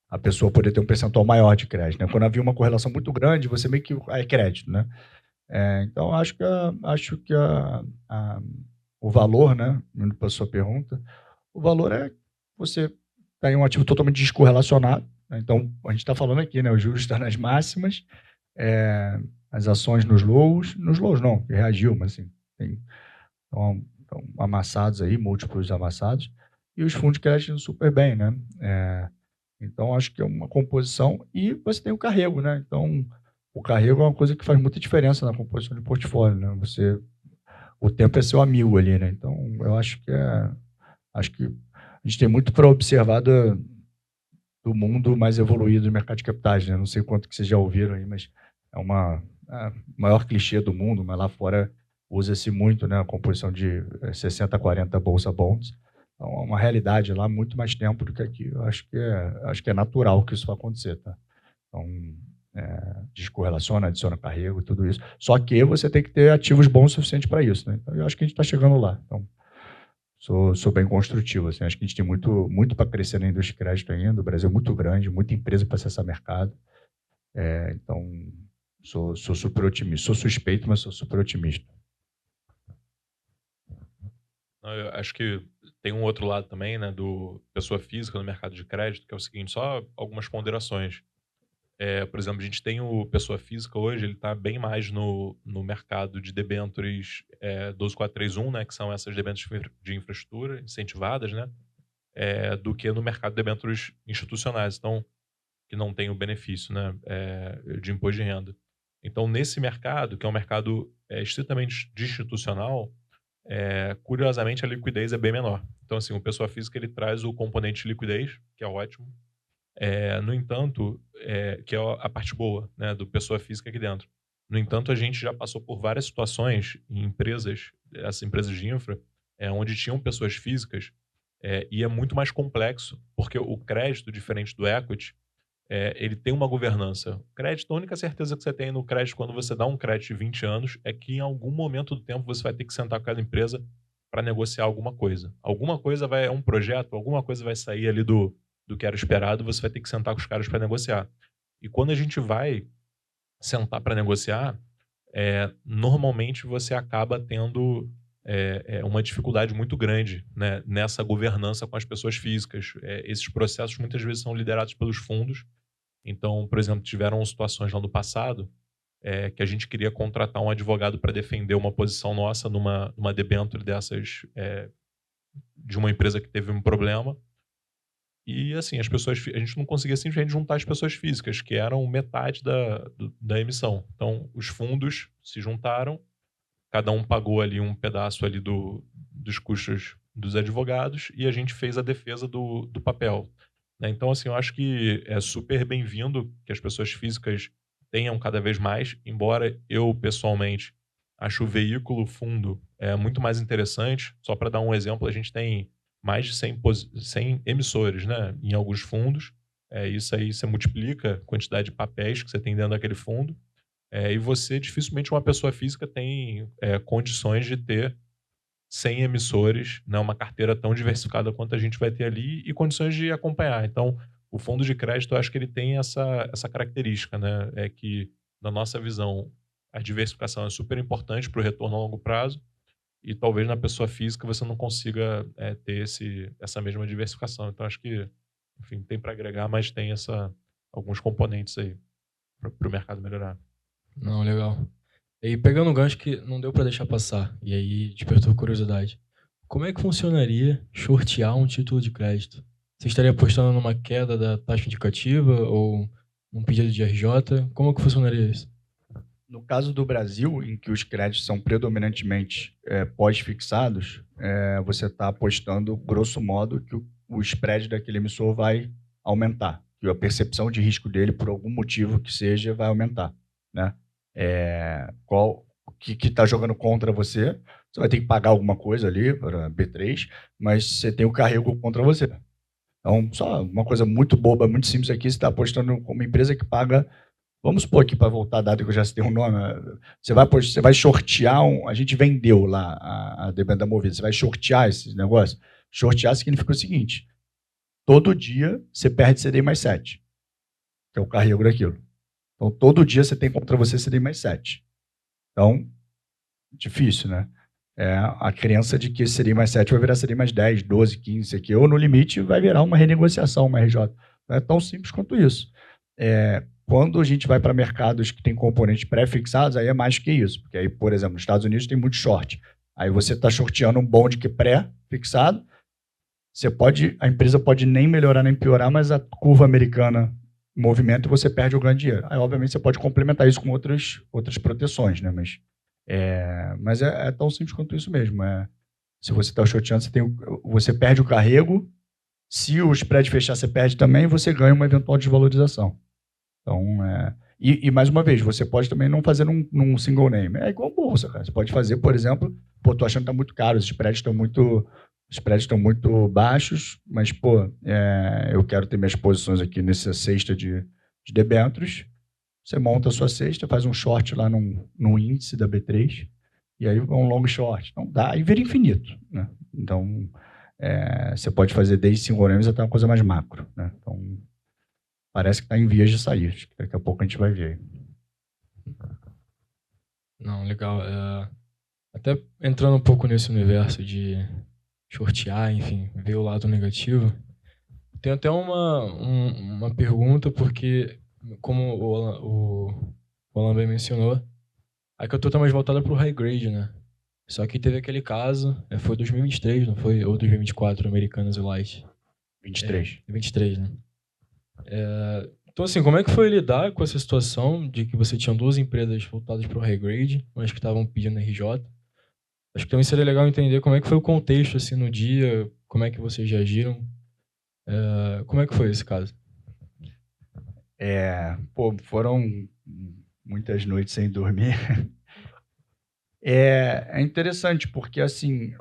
a pessoa poder ter um percentual maior de crédito, né? Quando havia uma correlação muito grande, você meio que é crédito, né? Então, acho que o valor, né, indo para a sua pergunta, o valor é você tem um ativo totalmente descorrelacionado, né? Então, a gente está falando aqui, né, os juros estão nas máximas, as ações nos lows não, reagiu, mas assim, estão amassados aí, múltiplos amassados, e os fundos de crédito indo super bem, né? Então, acho que é uma composição, e você tem o carrego, né? Então, o carrego é uma coisa que faz muita diferença na composição de portfólio, né? O tempo é seu amigo ali, né? Então, eu acho que a gente tem muito para observar do mundo mais evoluído do mercado de capitais, né? Não sei quanto que vocês já ouviram aí, mas é o maior clichê do mundo, mas lá fora usa-se muito, né, a composição de 60-40 Bolsa Bonds. Então, é uma realidade lá há muito mais tempo do que aqui. Eu acho que é natural que isso vai acontecer, tá? Então, descorrelaciona, adiciona carrego, tudo isso. Só que você tem que ter ativos bons o suficiente para isso, né? Então, eu acho que a gente está chegando lá. Então, sou bem construtivo. Assim, acho que a gente tem muito para crescer na indústria de crédito ainda. O Brasil é muito grande, muita empresa para acessar mercado. Então, sou super otimista. Sou suspeito, mas sou super otimista. Eu acho que tem um outro lado também, né, do pessoa física no mercado de crédito, que é o seguinte, só algumas ponderações. Por exemplo, a gente tem o pessoa física hoje, ele está bem mais no mercado de debêntures 12431, né, que são essas debêntures de infraestrutura incentivadas, né, do que no mercado de debêntures institucionais, então, que não tem o benefício, né, de imposto de renda. Então, nesse mercado, que é um mercado estritamente institucional, curiosamente a liquidez é bem menor. Então, assim, o pessoa física ele traz o componente de liquidez, que é ótimo. No entanto, que é a parte boa, né, do pessoa física aqui dentro. No entanto, a gente já passou por várias situações em empresas, essas empresas de infra, onde tinham pessoas físicas, e é muito mais complexo, porque o crédito, diferente do equity, ele tem uma governança. O crédito, a única certeza que você tem no crédito quando você dá um crédito de 20 anos é que em algum momento do tempo você vai ter que sentar com aquela empresa para negociar alguma coisa. Alguma coisa é um projeto, alguma coisa vai sair ali do que era esperado, você vai ter que sentar com os caras para negociar. E quando a gente vai sentar para negociar, normalmente você acaba tendo uma dificuldade muito grande, né, nessa governança com as pessoas físicas. Esses processos muitas vezes são liderados pelos fundos. Então, por exemplo, tiveram situações lá no passado que a gente queria contratar um advogado para defender uma posição nossa numa debênture dessas, de uma empresa que teve um problema. E, assim, a gente não conseguia simplesmente juntar as pessoas físicas, que eram metade da emissão. Então, os fundos se juntaram, cada um pagou ali um pedaço ali dos custos dos advogados e a gente fez a defesa do papel. Então, assim, eu acho que é super bem-vindo que as pessoas físicas tenham cada vez mais, embora eu, pessoalmente, acho o veículo fundo muito mais interessante. Só para dar um exemplo, a gente tem mais de 100 emissores, né, em alguns fundos. Isso aí você multiplica a quantidade de papéis que você tem dentro daquele fundo. E você, dificilmente, uma pessoa física tem condições de ter 100 emissores, né, uma carteira tão diversificada quanto a gente vai ter ali e condições de acompanhar. Então, o fundo de crédito, eu acho que ele tem essa característica, né, que, na nossa visão, a diversificação é super importante para o retorno a longo prazo e talvez na pessoa física você não consiga ter essa mesma diversificação. Então, acho que, enfim, tem para agregar, mas tem alguns componentes aí para o mercado melhorar. Não, legal. E pegando um gancho que não deu para deixar passar, e aí despertou curiosidade. Como é que funcionaria shortear um título de crédito? Você estaria apostando numa queda da taxa indicativa ou um pedido de RJ? Como que funcionaria isso? No caso do Brasil, em que os créditos são predominantemente pós-fixados, você está apostando, grosso modo, que o spread daquele emissor vai aumentar, que a percepção de risco dele, por algum motivo que seja, vai aumentar, né? O que está jogando contra você? Você vai ter que pagar alguma coisa ali para B3, mas você tem o carrego contra você. Então, só uma coisa muito boba, muito simples aqui, você está apostando como empresa que paga. Vamos supor aqui, para voltar a data que eu já citei um nome, você vai shortear, a gente vendeu lá a debênture movida, você vai shortear esse negócio? Shortear significa o seguinte, todo dia você perde CDI mais 7, que é o carrego daquilo. Então, todo dia você tem contra você CDI mais 7. Então, difícil, né? A crença de que CDI mais 7 vai virar CDI mais 10, 12, 15, aqui, ou no limite vai virar uma renegociação, uma RJ. Não é tão simples quanto isso. Quando a gente vai para mercados que tem componentes pré-fixados, aí é mais que isso. Porque aí, por exemplo, nos Estados Unidos tem muito short. Aí você está shorteando um bond que é pré-fixado, a empresa pode nem melhorar nem piorar, mas a curva americana movimenta e você perde o grande dinheiro. Aí, obviamente, você pode complementar isso com outras proteções, né? Mas é tão simples quanto isso mesmo. Se você está shorteando, você perde o carrego, Se o spread fechar, você perde também, você ganha uma eventual desvalorização. Então, e mais uma vez, você pode também não fazer num single name. É igual bolsa, cara. Você pode fazer, por exemplo, pô, tô achando que tá muito caro, os spreads estão muito baixos, mas, pô, eu quero ter minhas posições aqui nessa cesta de debêntures. Você monta a sua cesta, faz um short lá num índice da B3, e aí um long short. Então, dá, e vira infinito, né? Então, você pode fazer desde single names até uma coisa mais macro, né? Então, parece que está em vias de sair. Daqui a pouco a gente vai ver. Não, legal. Até entrando um pouco nesse universo de shortear, enfim, ver o lado negativo, tem até uma pergunta, porque, como o Alan bem mencionou, a que eu tô mais voltada para o high grade, né? Só que teve aquele caso, foi 2023, não foi? Ou 2024, Americanas e Light. 23. 23, né? Então, assim, como é que foi lidar com essa situação de que você tinha 2 empresas voltadas para o high grade, mas que estavam pedindo RJ? Acho que também seria legal entender como é que foi o contexto, assim, no dia, como é que vocês reagiram. Como é que foi esse caso? Foram muitas noites sem dormir. É interessante, porque, assim,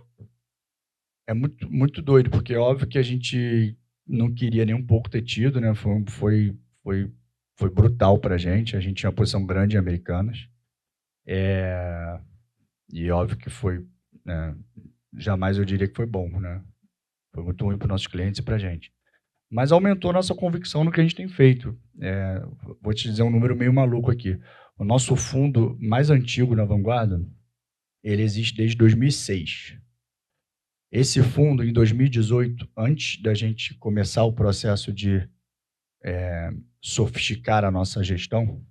é muito, muito doido, porque é óbvio que a gente não queria nem um pouco ter tido, né? Foi brutal pra gente. A gente tinha uma posição grande em Americanas. E óbvio que foi, né? Jamais eu diria que foi bom, né? Foi muito ruim para os nossos clientes e para a gente. Mas aumentou nossa convicção no que a gente tem feito. Vou te dizer um número meio maluco aqui. O nosso fundo mais antigo na Vanguarda, ele existe desde 2006. Esse fundo, em 2018, antes da gente começar o processo de sofisticar a nossa gestão,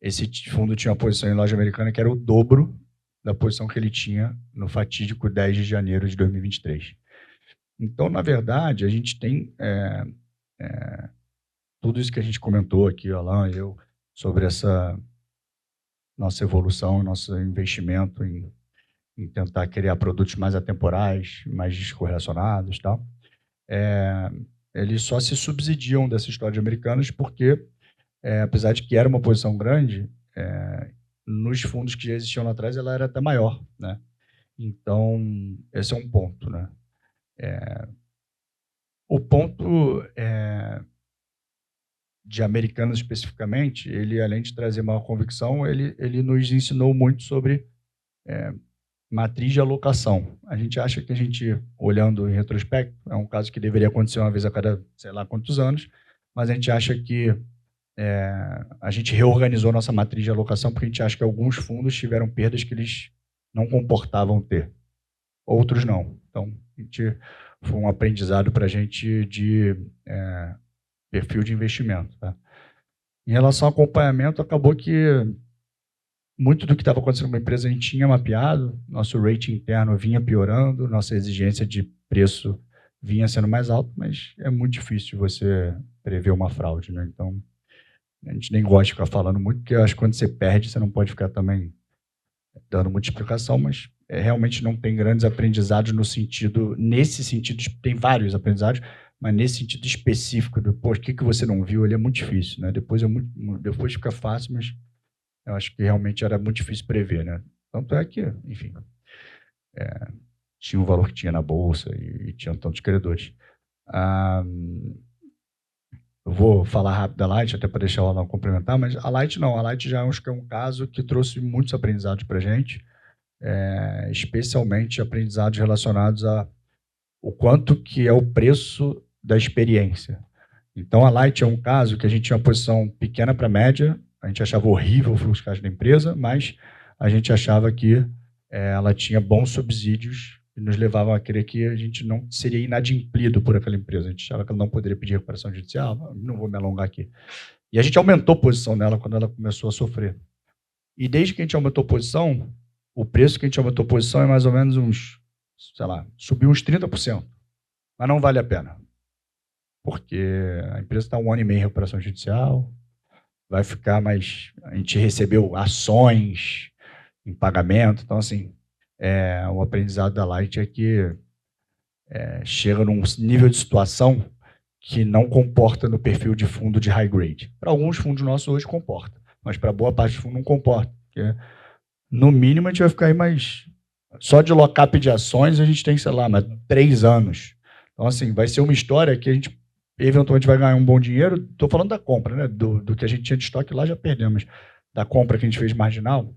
esse fundo tinha uma posição em loja americana que era o dobro da posição que ele tinha no fatídico 10 de janeiro de 2023. Então, na verdade, a gente tem tudo isso que a gente comentou aqui, Alan e eu, sobre essa nossa evolução, nosso investimento em tentar criar produtos mais atemporais, mais descorrelacionados e tal. Eles só se subsidiam dessa história de Americanas porque, apesar de que era uma posição grande, nos fundos que já existiam lá atrás, ela era até maior, né? Então, esse é um ponto, né? O ponto de Americanas especificamente, ele, além de trazer maior convicção, ele nos ensinou muito sobre matriz de alocação. A gente acha que a gente, olhando em retrospecto, é um caso que deveria acontecer uma vez a cada, sei lá quantos anos, mas a gente acha que a gente reorganizou nossa matriz de alocação porque a gente acha que alguns fundos tiveram perdas que eles não comportavam ter. Outros não. Então, foi um aprendizado para a gente de perfil de investimento. Tá? Em relação ao acompanhamento, acabou que muito do que estava acontecendo com a empresa a gente tinha mapeado, nosso rating interno vinha piorando, nossa exigência de preço vinha sendo mais alta, mas é muito difícil você prever uma fraude, né? Então, a gente nem gosta de ficar falando muito, porque eu acho que quando você perde, você não pode ficar também dando muita explicação, mas realmente não tem grandes aprendizados nesse sentido, tem vários aprendizados, mas nesse sentido específico do, o que você não viu, ele é muito difícil, né? Depois fica fácil, mas eu acho que realmente era muito difícil prever, né? Tanto é que, enfim, tinha o valor que tinha na bolsa e tinha tantos credores. Eu vou falar rápido da Light, até para deixar o Alan complementar, mas a Light não. A Light já acho que é um caso que trouxe muitos aprendizados para a gente, especialmente aprendizados relacionados a o quanto que é o preço da experiência. Então, a Light é um caso que a gente tinha uma posição pequena para média, a gente achava horrível o fluxo de caixa da empresa, mas a gente achava que ela tinha bons subsídios e nos levavam a crer que a gente não seria inadimplido por aquela empresa. A gente achava que ela não poderia pedir recuperação judicial, não vou me alongar aqui. E a gente aumentou a posição nela quando ela começou a sofrer. E desde que a gente aumentou a posição, o preço que a gente aumentou a posição é mais ou menos subiu uns 30%. Mas não vale a pena. Porque a empresa está 1 ano e meio em recuperação judicial, vai ficar mais... A gente recebeu ações em pagamento, então, assim, o aprendizado da Light é que chega num nível de situação que não comporta no perfil de fundo de high grade. Para alguns fundos nossos hoje comporta, mas para boa parte do fundo não comporta. Porque, no mínimo, a gente vai ficar aí mais... Só de lock-up de ações a gente tem, sei lá, mais 3 anos. Então, assim, vai ser uma história que a gente eventualmente vai ganhar um bom dinheiro. Estou falando da compra, né? Do que a gente tinha de estoque lá já perdemos. Da compra que a gente fez marginal,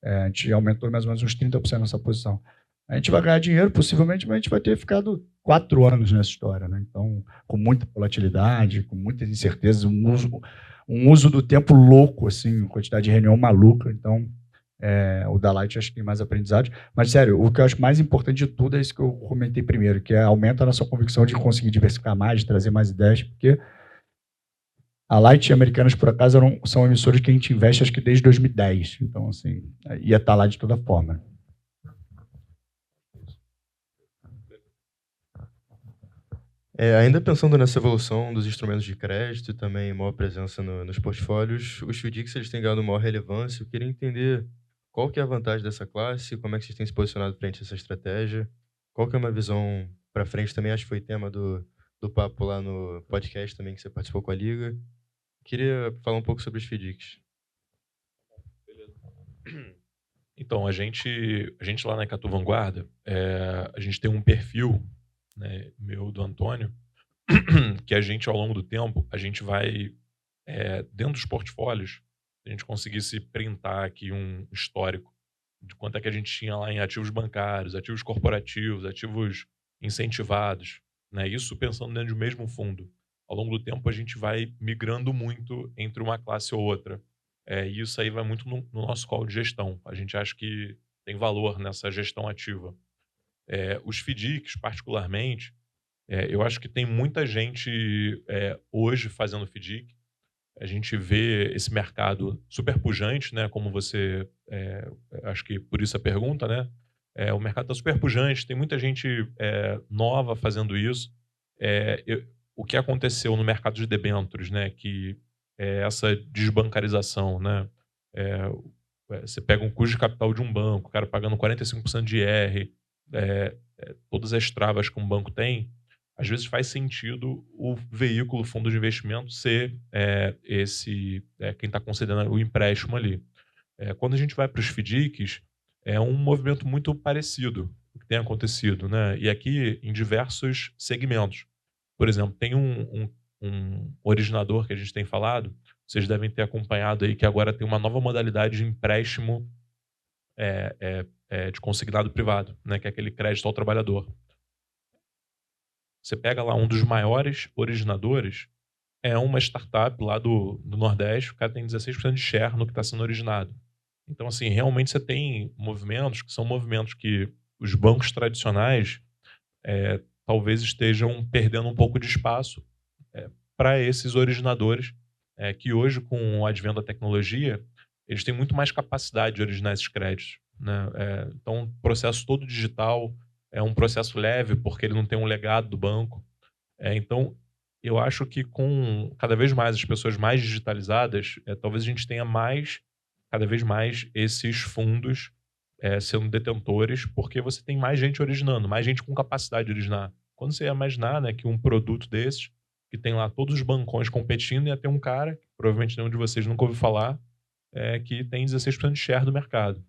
a gente aumentou mais ou menos uns 30% nessa posição. A gente vai ganhar dinheiro, possivelmente, mas a gente vai ter ficado 4 anos nessa história, né? Então, com muita volatilidade, com muitas incertezas, um uso do tempo louco, assim, quantidade de reunião maluca. Então, o da Light acho que tem mais aprendizados. Mas, sério, o que eu acho mais importante de tudo é isso que eu comentei primeiro, que aumenta a nossa convicção de conseguir diversificar mais, de trazer mais ideias, porque a Light e a Americanas, por acaso, são emissoras que a gente investe, acho que desde 2010. Então, assim, ia estar lá de toda forma. Ainda pensando nessa evolução dos instrumentos de crédito e também maior presença nos portfólios, os FDICs eles têm ganhado maior relevância. Eu queria entender qual que é a vantagem dessa classe, como é que vocês têm se posicionado frente a essa estratégia, qual que é uma visão para frente também, acho que foi tema do papo lá no podcast também que você participou com a Liga. Queria falar um pouco sobre os FDICs. Beleza. Então, a gente lá na Icatu Vanguarda, a gente tem um perfil, né, meu, do Antônio, que a gente, ao longo do tempo, a gente vai, dentro dos portfólios, a gente conseguisse printar aqui um histórico de quanto é que a gente tinha lá em ativos bancários, ativos corporativos, ativos incentivados, né? Isso pensando dentro do mesmo fundo. Ao longo do tempo, a gente vai migrando muito entre uma classe ou outra. E isso aí vai muito no nosso call de gestão. A gente acha que tem valor nessa gestão ativa. Os FDICs, particularmente, eu acho que tem muita gente hoje fazendo FDIC. A gente vê esse mercado super pujante, né? Como você... acho que por isso a pergunta, né? O mercado está super pujante, tem muita gente nova fazendo isso. O que aconteceu no mercado de debêntures, né? Que essa desbancarização, né? Você pega um custo de capital de um banco, o cara pagando 45% de IR, todas as travas que um banco tem, às vezes faz sentido o veículo, fundo de investimento, ser quem está concedendo o empréstimo ali. Quando a gente vai para os FDICs, é um movimento muito parecido o que tem acontecido, né? E aqui em diversos segmentos. Por exemplo, tem um originador que a gente tem falado, vocês devem ter acompanhado aí, que agora tem uma nova modalidade de empréstimo de consignado privado, né? Que é aquele crédito ao trabalhador. Você pega lá um dos maiores originadores, é uma startup lá do Nordeste, o cara tem 16% de share no que está sendo originado. Então, assim, realmente você tem movimentos que são movimentos que os bancos tradicionais talvez estejam perdendo um pouco de espaço para esses originadores, que hoje, com o advento da tecnologia, eles têm muito mais capacidade de originar esses créditos, né? Então, o processo todo digital é um processo leve, porque ele não tem um legado do banco. Então, eu acho que com cada vez mais as pessoas mais digitalizadas, talvez a gente tenha cada vez mais esses fundos sendo detentores, porque você tem mais gente originando, mais gente com capacidade de originar. Quando você imaginar, né, que um produto desses, que tem lá todos os bancões competindo, ia ter um cara, que provavelmente nenhum de vocês nunca ouviu falar, que tem 16% de share do mercado.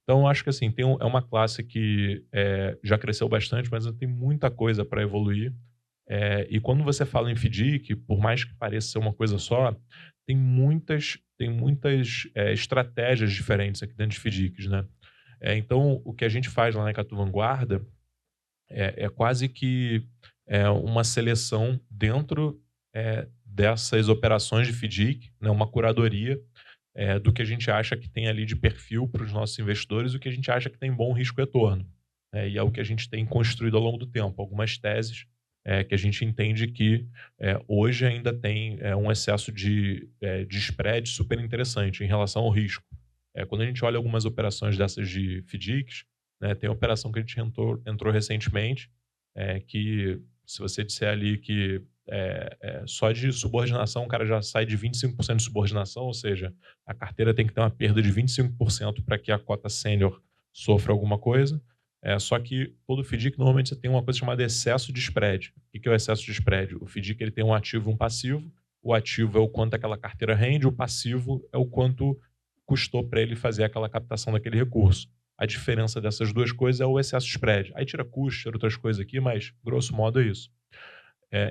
Então, eu acho que assim, é uma classe que já cresceu bastante, mas tem muita coisa para evoluir. E quando você fala em FDIC, por mais que pareça ser uma coisa só, tem muitas estratégias diferentes aqui dentro de FDICs, né? Então, o que a gente faz lá na Icatu Vanguarda é quase que uma seleção dentro dessas operações de FDIC, né? Uma curadoria do que a gente acha que tem ali de perfil para os nossos investidores e o que a gente acha que tem bom risco-retorno. E é o que a gente tem construído ao longo do tempo. Algumas teses que a gente entende que hoje ainda tem um excesso de spread super interessante em relação ao risco. Quando a gente olha algumas operações dessas de FDICs, né, tem uma operação que a gente entrou recentemente, que se você disser ali que só de subordinação o cara já sai de 25% de subordinação, ou seja, a carteira tem que ter uma perda de 25% para que a cota sênior sofra alguma coisa. Só que todo FDIC, normalmente, você tem uma coisa chamada excesso de spread. O que é o excesso de spread? O FDIC ele tem um ativo e um passivo. O ativo é o quanto aquela carteira rende, o passivo é o quanto custou para ele fazer aquela captação daquele recurso. A diferença dessas duas coisas é o excesso de spread. Aí tira custo, tira outras coisas aqui, mas, grosso modo, é isso.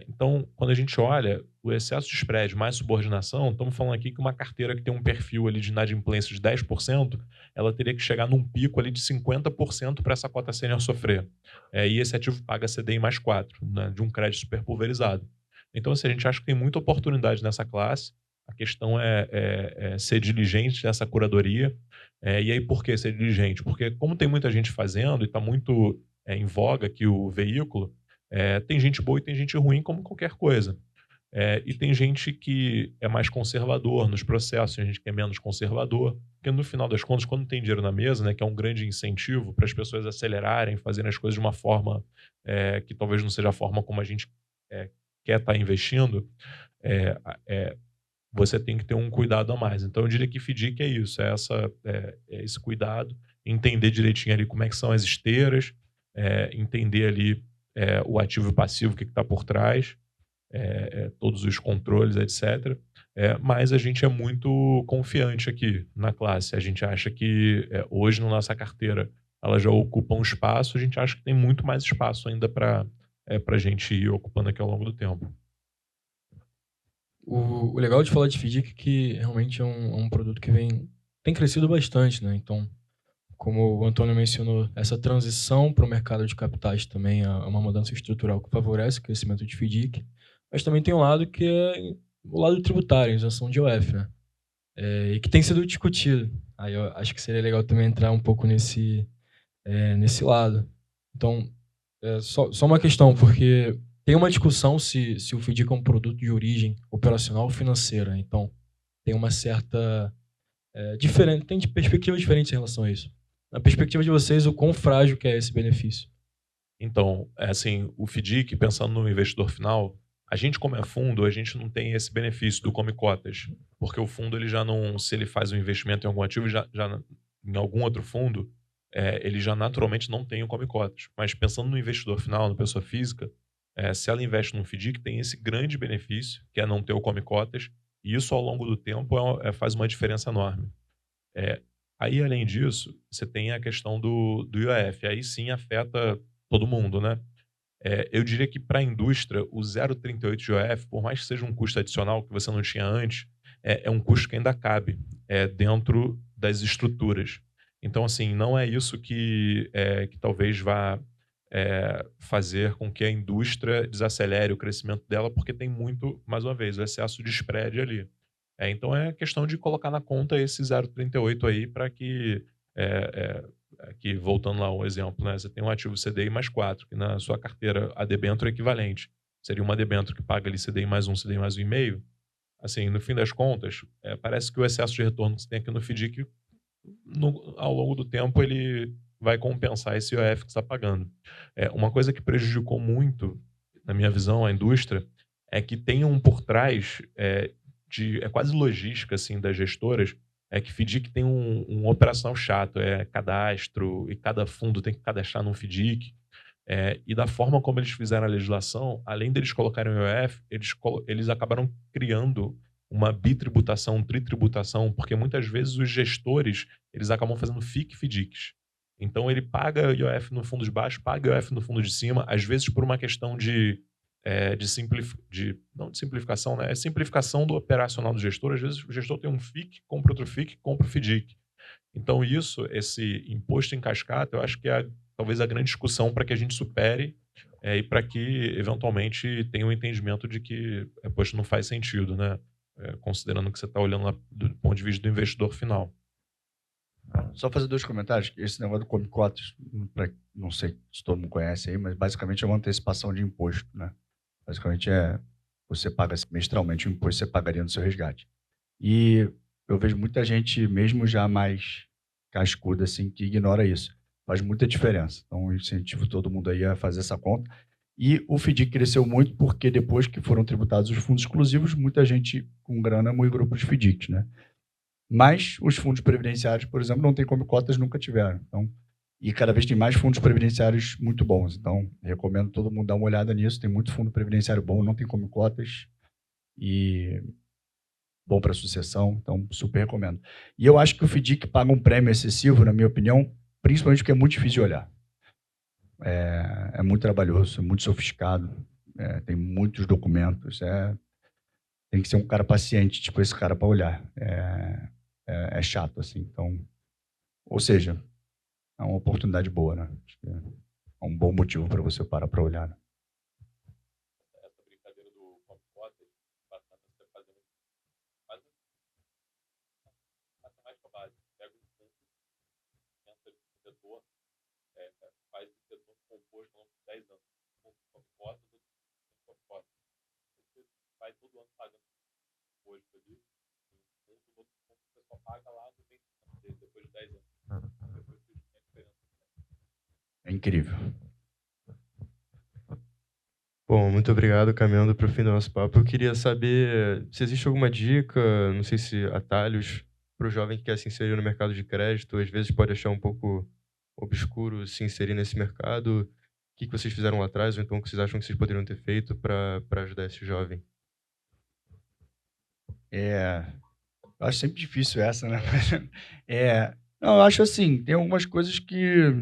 Então, quando a gente olha o excesso de spread mais subordinação, estamos falando aqui que uma carteira que tem um perfil ali de inadimplência de 10%, ela teria que chegar num pico ali de 50% para essa cota sênior sofrer. E esse ativo paga CDI mais 4, né, de um crédito super pulverizado. Então, assim, a gente acha que tem muita oportunidade nessa classe. A questão é ser diligente nessa curadoria. E aí, por que ser diligente? Porque como tem muita gente fazendo e está muito em voga aqui o veículo, tem gente boa e tem gente ruim, como qualquer coisa. E tem gente que é mais conservador nos processos, tem gente que é menos conservador, porque no final das contas, quando tem dinheiro na mesa, né, que é um grande incentivo para as pessoas acelerarem, fazerem as coisas de uma forma que talvez não seja a forma como a gente quer estar investindo, você tem que ter um cuidado a mais. Então, eu diria que FDIC é isso, é esse cuidado, entender direitinho ali como é que são as esteiras, entender ali o ativo e o passivo, o que está por trás, todos os controles, etc. Mas a gente é muito confiante aqui na classe. A gente acha que hoje, na nossa carteira, ela já ocupa um espaço, a gente acha que tem muito mais espaço ainda para a gente ir ocupando aqui ao longo do tempo. O legal de falar de FDIC é que realmente é um produto que tem crescido bastante, né? Então, como o Antônio mencionou, essa transição para o mercado de capitais também é uma mudança estrutural que favorece o crescimento de FDIC, mas também tem um lado que é o lado tributário, a isenção de IOF, né? E que tem sido discutido. Aí eu acho que seria legal também entrar um pouco nesse lado. Então, só uma questão, porque tem uma discussão se o FDIC é um produto de origem operacional ou financeira. Então, tem uma certa tem perspectivas diferentes em relação a isso. Na perspectiva de vocês, o quão frágil que é esse benefício? Então, assim, o FDIC, pensando no investidor final, a gente, como é fundo, a gente não tem esse benefício do come cotas, porque o fundo, ele já não, se ele faz um investimento em algum ativo, já em algum outro fundo, ele já naturalmente não tem o come cotas. Mas pensando no investidor final, na pessoa física, se ela investe num FDIC, tem esse grande benefício, que é não ter o come cotas, e isso, ao longo do tempo, faz uma diferença enorme. Aí, além disso, você tem a questão do IOF. Aí sim afeta todo mundo, né? Eu diria que para a indústria, o 0,38 de IOF, por mais que seja um custo adicional que você não tinha antes, é um custo que ainda cabe dentro das estruturas. Então, assim, não é isso que talvez vá fazer com que a indústria desacelere o crescimento dela, porque tem muito, mais uma vez, o excesso de spread ali. Então, é questão de colocar na conta esse 0,38 aí para que, aqui, voltando lá ao exemplo, né, você tem um ativo CDI mais 4, que na sua carteira a debênture é equivalente. Seria uma debênture que paga ali CDI mais 1, CDI mais 1,5. Assim, no fim das contas, parece que o excesso de retorno que você tem aqui no FDIC, ao longo do tempo, ele vai compensar esse IOF que você está pagando. Uma coisa que prejudicou muito, na minha visão, a indústria, é que tem por trás... é quase logística assim, das gestoras, que FDIC tem um operacional chato, cadastro, e cada fundo tem que cadastrar num FDIC. E da forma como eles fizeram a legislação, além deles colocarem o IOF, eles acabaram criando uma bitributação, tritributação, porque muitas vezes os gestores eles acabam fazendo FIC e FDICs. Então ele paga IOF no fundo de baixo, paga IOF no fundo de cima, às vezes por uma questão não de simplificação, né? É simplificação do operacional do gestor. Às vezes o gestor tem um FIC, compra outro FIC, compra o FDIC. Então esse imposto em cascata, eu acho que é talvez a grande discussão para que a gente supere e para que eventualmente tenha um entendimento de que poxa, não faz sentido, né? Considerando que você está olhando lá do ponto de vista do investidor final. Só fazer 2 comentários. Esse negócio do come cotas, não sei se todo mundo conhece aí, mas basicamente é uma antecipação de imposto, né? Basicamente você paga semestralmente o imposto que você pagaria no seu resgate. E eu vejo muita gente, mesmo já mais cascuda, assim, que ignora isso. Faz muita diferença. Então, eu incentivo todo mundo aí a fazer essa conta. E o FDIC cresceu muito porque depois que foram tributados os fundos exclusivos, muita gente com grana migrou para os FDICs, né? Mas os fundos previdenciários, por exemplo, não tem come cotas, nunca tiveram. Então, E cada vez tem mais fundos previdenciários muito bons. Então, recomendo todo mundo dar uma olhada nisso. Tem muito fundo previdenciário bom, não tem como cotas. E bom para sucessão, então super recomendo. E eu acho que o FDIC paga um prêmio excessivo, na minha opinião, principalmente porque é muito difícil de olhar. É muito trabalhoso, é muito sofisticado, tem muitos documentos, tem que ser um cara paciente, tipo esse cara para olhar. É chato, assim. Então, ou seja, é uma oportunidade boa, né? Acho que é um bom motivo para você parar para olhar. Né? Essa brincadeira do Comcota, bastante você fazer matemática básica. Pega um fundo, entra no setor, faz o setor composto ao longo de 10 anos. Um Comcota, do Comcota. Você vai todo ano pagando hoje ali, um outro fundo você só paga lá no vencimento dele, depois de 10 anos. Depois você tem a diferença. É incrível. Bom, muito obrigado. Caminhando para o fim do nosso papo, eu queria saber se existe alguma dica, não sei se atalhos, para o jovem que quer se inserir no mercado de crédito. Às vezes pode achar um pouco obscuro se inserir nesse mercado. O que vocês fizeram lá atrás, ou então o que vocês acham que vocês poderiam ter feito para ajudar esse jovem? Eu acho sempre difícil essa, né? Não, eu acho assim, tem algumas coisas que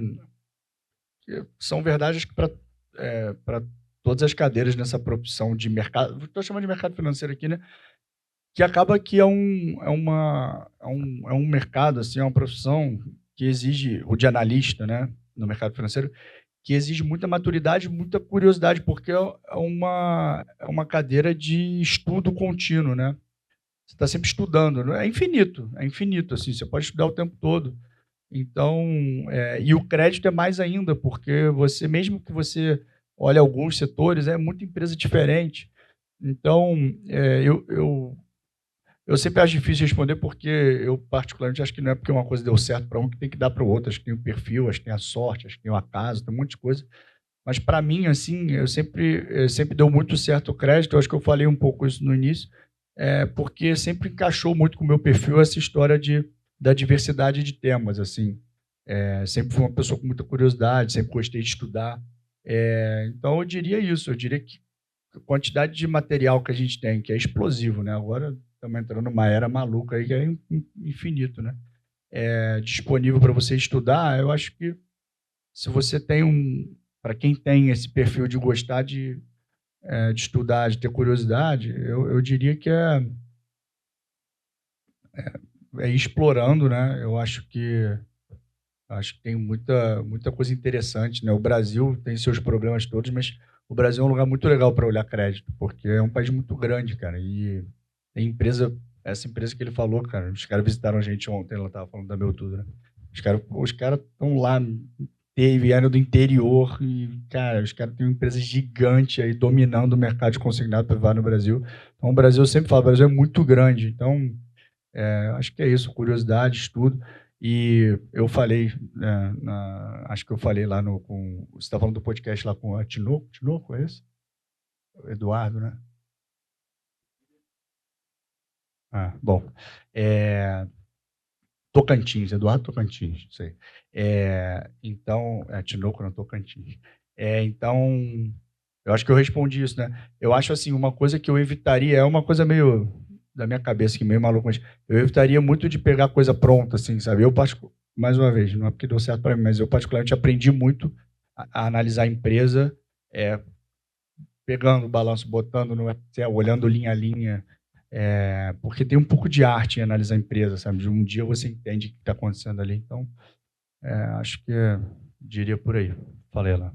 são verdades que para todas as cadeiras nessa profissão de mercado, estou chamando de mercado financeiro aqui, né? Que acaba que é um mercado, assim, é uma profissão que exige, o de analista, né, no mercado financeiro, que exige muita maturidade, muita curiosidade, porque é uma cadeira de estudo contínuo, né? Você está sempre estudando, né? É infinito, assim, você pode estudar o tempo todo. Então, e o crédito é mais ainda, porque você, mesmo que você olhe alguns setores, é muita empresa diferente. Então, eu sempre acho difícil responder, porque eu, particularmente, acho que não é porque uma coisa deu certo para um que tem que dar para o outro. Acho que tem o perfil, acho que tem a sorte, acho que tem o acaso, tem um monte de coisa. Mas, para mim, assim, eu sempre deu muito certo o crédito. Eu acho que eu falei um pouco isso no início, porque sempre encaixou muito com o meu perfil essa história da diversidade de temas, assim. Sempre fui uma pessoa com muita curiosidade, sempre gostei de estudar. Então, eu diria isso. Eu diria que a quantidade de material que a gente tem, que é explosivo, né? Agora estamos entrando numa era maluca aí que é infinito, né? Disponível para você estudar. Eu acho que se você tem para quem tem esse perfil de gostar de estudar, de ter curiosidade, eu diria que é ir explorando, né? Eu acho que tem muita coisa interessante, né? O Brasil tem seus problemas todos, mas o Brasil é um lugar muito legal para olhar crédito, porque é um país muito grande, cara. E tem essa empresa que ele falou, cara, os caras visitaram a gente ontem, ela estava falando da Meu Tudo, né? Os caras estão lá, vieram do interior e, cara, os caras têm uma empresa gigante aí dominando o mercado de consignado privado no Brasil. Então, o Brasil, eu sempre falo, o Brasil é muito grande. Então, acho que é isso, curiosidade, estudo. E eu falei, acho que eu falei lá você está falando do podcast lá com a Tinoco, é isso? O Eduardo, né? Bom. Tocantins, Eduardo Tocantins, não sei. Então, Tinoco não, Tocantins. Então, eu acho que eu respondi isso, né? Eu acho assim, uma coisa que eu evitaria, é uma coisa meio da minha cabeça, que meio maluco, mas eu evitaria muito de pegar coisa pronta, assim, sabe? Mais uma vez, não é porque deu certo para mim, mas eu particularmente aprendi muito a analisar a empresa, pegando o balanço, botando no Excel, olhando linha a linha, porque tem um pouco de arte em analisar a empresa, sabe? De um dia você entende o que está acontecendo ali. Então, acho que diria por aí. Falei lá.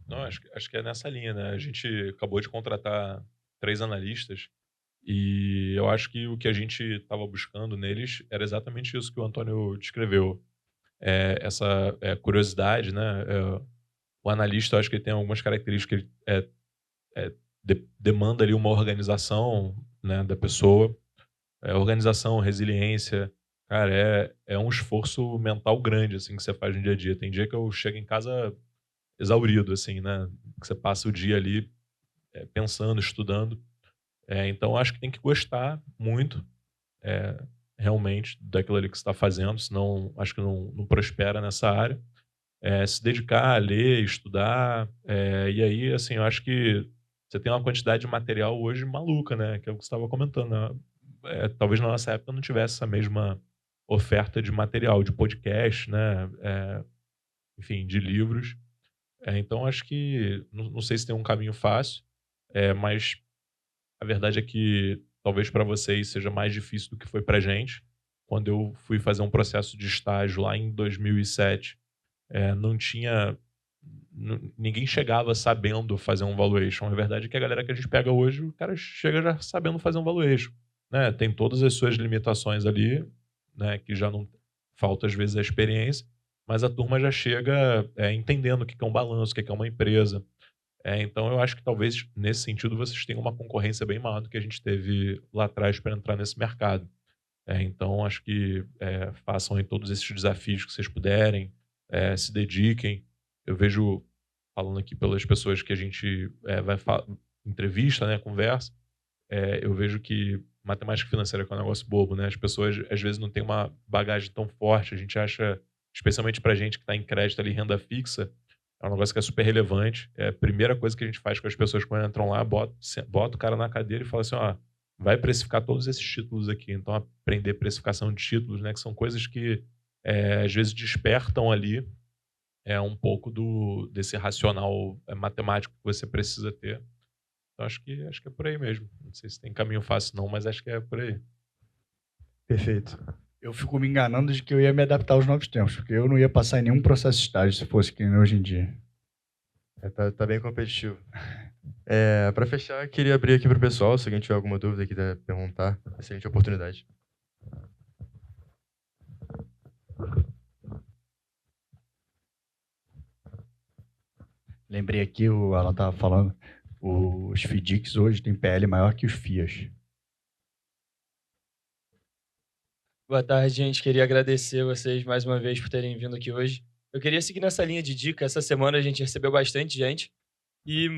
Não, acho que é nessa linha, né? A gente acabou de contratar 3 analistas e eu acho que o que a gente estava buscando neles era exatamente isso que o Antônio descreveu. Essa curiosidade, né? O analista, eu acho que ele tem algumas características que ele demanda ali uma organização, né, da pessoa. Organização, resiliência, cara, é um esforço mental grande, assim, que você faz no dia a dia. Tem dia que eu chego em casa exaurido, assim, né? Que você passa o dia ali pensando, estudando. Então, acho que tem que gostar muito. realmente daquilo ali que você está fazendo, senão acho que não prospera nessa área. Se dedicar a ler, estudar, e aí, assim, eu acho que você tem uma quantidade de material hoje maluca, né? Que é o que você estava comentando, né? Talvez na nossa época não tivesse essa mesma oferta de material, de podcast, né? Enfim, de livros. Então, acho que, não sei se tem um caminho fácil, mas a verdade é que talvez para vocês seja mais difícil do que foi para gente. Quando eu fui fazer um processo de estágio lá em 2007, não tinha... Ninguém chegava sabendo fazer um valuation. A verdade é que a galera que a gente pega hoje, o cara chega já sabendo fazer um valuation, né? Tem todas as suas limitações ali, né? Que já não falta às vezes a experiência, mas a turma já chega entendendo o que é um balanço, o que é uma empresa. Então eu acho que talvez nesse sentido vocês tenham uma concorrência bem maior do que a gente teve lá atrás para entrar nesse mercado. Então acho que façam aí todos esses desafios que vocês puderem, se dediquem. Eu vejo, falando aqui pelas pessoas que a gente entrevista, né, conversa, eu vejo que matemática financeira é um negócio bobo, né? As pessoas às vezes não têm uma bagagem tão forte. A gente acha, especialmente para gente que está em crédito ali, renda fixa, é um negócio que é super relevante. A primeira coisa que a gente faz com as pessoas quando entram lá, bota o cara na cadeira e fala assim, ó, vai precificar todos esses títulos aqui. Então, aprender precificação de títulos, né, que são coisas que às vezes despertam ali um pouco desse racional matemático que você precisa ter. Então, acho que é por aí mesmo. Não sei se tem caminho fácil não, mas acho que é por aí. Perfeito. Eu fico me enganando de que eu ia me adaptar aos novos tempos, porque eu não ia passar em nenhum processo de estágio se fosse que nem hoje em dia. Tá bem competitivo. Para fechar, queria abrir aqui para o pessoal, se alguém tiver alguma dúvida que quiser perguntar, excelente oportunidade. Lembrei aqui, ela estava falando, os FDICs hoje têm PL maior que os FIAs. Boa tarde, gente. Queria agradecer vocês mais uma vez por terem vindo aqui hoje. Eu queria seguir nessa linha de dica. Essa semana a gente recebeu bastante gente e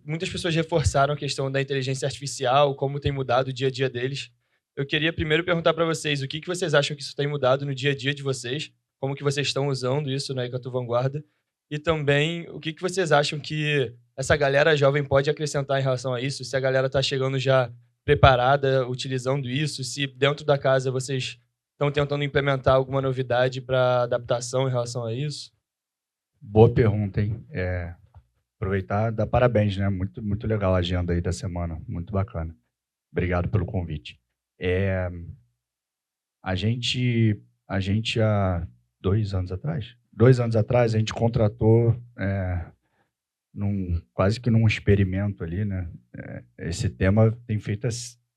muitas pessoas reforçaram a questão da inteligência artificial, como tem mudado o dia a dia deles. Eu queria primeiro perguntar para vocês o que vocês acham que isso tem mudado no dia a dia de vocês, como que vocês estão usando isso na Icatu Vanguarda, e também o que vocês acham que essa galera jovem pode acrescentar em relação a isso, se a galera está chegando já preparada, utilizando isso, se dentro da casa vocês estão tentando implementar alguma novidade para adaptação em relação a isso? Boa pergunta, hein? Aproveitar, dar parabéns, né? Muito, muito legal a agenda aí da semana, muito bacana. Obrigado pelo convite. A gente há 2 anos atrás, a gente contratou quase que num experimento ali, né? Esse tema tem feito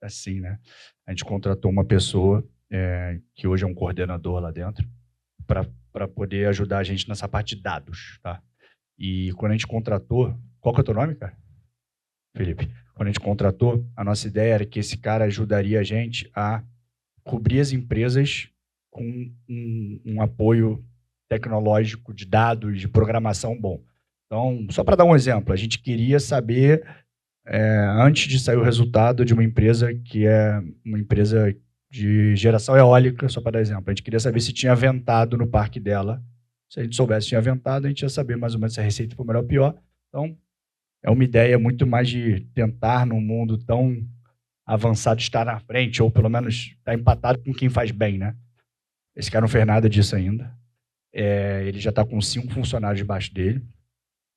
assim, né? A gente contratou uma pessoa que hoje é um coordenador lá dentro para poder ajudar a gente nessa parte de dados, tá? E quando a gente contratou... Qual que é o teu nome, cara? Felipe. Quando a gente contratou, a nossa ideia era que esse cara ajudaria a gente a cobrir as empresas com um apoio tecnológico de dados, de programação bom. Então, só para dar um exemplo, a gente queria saber, antes de sair o resultado de uma empresa que é uma empresa de geração eólica, só para dar exemplo, a gente queria saber se tinha ventado no parque dela. Se a gente soubesse se tinha ventado, a gente ia saber mais ou menos se a receita foi melhor ou pior. Então, é uma ideia muito mais de tentar, num mundo tão avançado, estar na frente, ou pelo menos estar empatado com quem faz bem, né? Esse cara não fez nada disso ainda. Ele já está com 5 funcionários debaixo dele.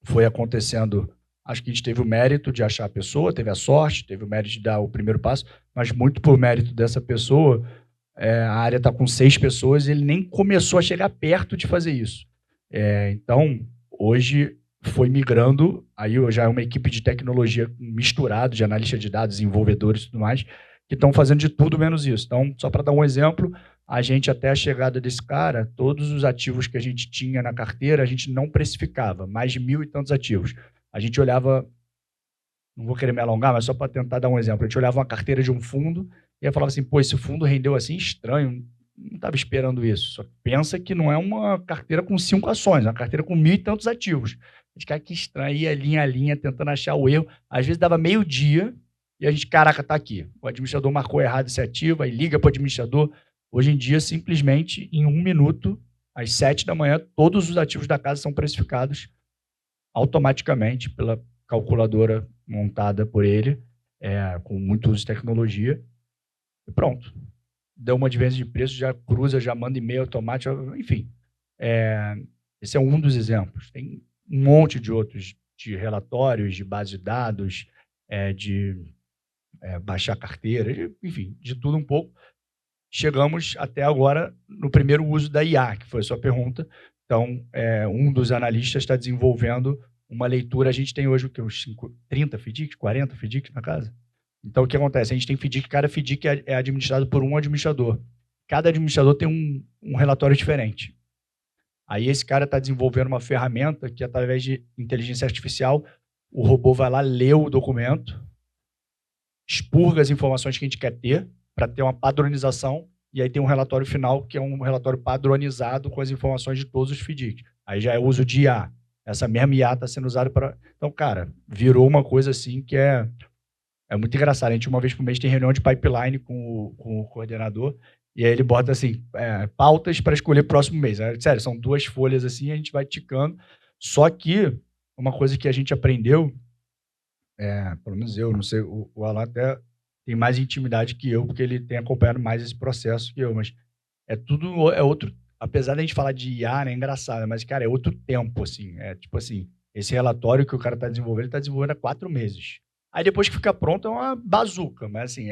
Foi acontecendo, acho que a gente teve o mérito de achar a pessoa, teve a sorte, teve o mérito de dar o primeiro passo, mas muito por mérito dessa pessoa, a área está com 6 pessoas e ele nem começou a chegar perto de fazer isso. Então, hoje foi migrando, aí já é uma equipe de tecnologia misturado, de analista de dados, desenvolvedores e tudo mais, que estão fazendo de tudo menos isso. Então, só para dar um exemplo, a gente, até a chegada desse cara, todos os ativos que a gente tinha na carteira, a gente não precificava, mais de 1.000 e tantos ativos. A gente olhava, não vou querer me alongar, mas só para tentar dar um exemplo, a gente olhava uma carteira de um fundo e aí falava assim, pô, esse fundo rendeu assim estranho, não estava esperando isso. Só que pensa que não é uma carteira com 5 ações, é uma carteira com 1.000 e tantos ativos. A gente, cara, que estranho, ia linha a linha, tentando achar o erro. Às vezes dava meio-dia e a gente, caraca, tá aqui. O administrador marcou errado esse ativo, aí liga para o administrador, Hoje em dia, simplesmente, em 1 minuto, às 7 da manhã, todos os ativos da casa são precificados automaticamente pela calculadora montada por ele, com muito uso de tecnologia, e pronto. Deu uma diferença de preço, já cruza, já manda e-mail automático, enfim. Esse é um dos exemplos. Tem um monte de outros, de relatórios, de base de dados, de baixar carteira, enfim, de tudo um pouco. Chegamos até agora no primeiro uso da IA, que foi a sua pergunta. Então, um dos analistas está desenvolvendo uma leitura. A gente tem hoje o que? Uns 30 FDICs, 40 FDICs na casa? Então, o que acontece? A gente tem FDIC, cada FDIC é administrado por um administrador. Cada administrador tem um relatório diferente. Aí esse cara está desenvolvendo uma ferramenta que, através de inteligência artificial, o robô vai lá, lê o documento, expurga as informações que a gente quer ter, para ter uma padronização, e aí tem um relatório final, que é um relatório padronizado com as informações de todos os FDICs. Aí já é uso de IA. Essa mesma IA está sendo usada para... Então, cara, virou uma coisa assim que é muito engraçado. A gente, uma vez por mês, tem reunião de pipeline com o coordenador, e aí ele bota assim, pautas para escolher próximo mês. Sério, são 2 folhas assim, a gente vai ticando. Só que uma coisa que a gente aprendeu, pelo menos eu, não sei, o Alan até tem mais intimidade que eu, porque ele tem acompanhado mais esse processo que eu, mas é outro, apesar da gente falar de IA, né, é engraçado, mas, cara, é outro tempo, assim, tipo assim, esse relatório que o cara está desenvolvendo, ele está desenvolvendo há 4 meses. Aí depois que fica pronto é uma bazuca, mas assim,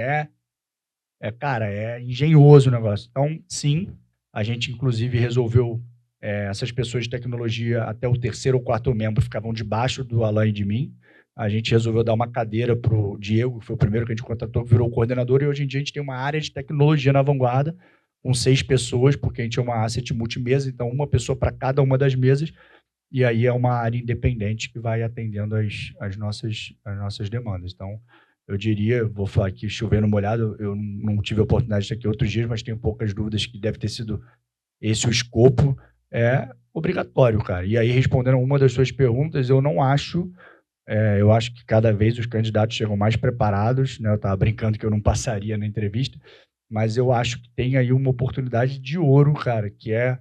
cara, é engenhoso o negócio. Então, sim, a gente inclusive resolveu, essas pessoas de tecnologia, até o 3º ou 4º membro ficavam debaixo do Alan e de mim. A gente resolveu dar uma cadeira para o Diego, que foi o primeiro que a gente contratou, que virou o coordenador, e hoje em dia a gente tem uma área de tecnologia na Vanguarda, com 6 pessoas, porque a gente é uma asset multimesa, então uma pessoa para cada uma das mesas, e aí é uma área independente que vai atendendo as nossas demandas. Então, eu diria, vou falar aqui chovendo molhado, eu não tive a oportunidade de estar aqui outros dias, mas tenho poucas dúvidas que deve ter sido esse o escopo, obrigatório, cara. E aí, respondendo a uma das suas perguntas, eu não acho... eu acho que cada vez os candidatos chegam mais preparados, né? Eu estava brincando que eu não passaria na entrevista, mas eu acho que tem aí uma oportunidade de ouro, cara, que é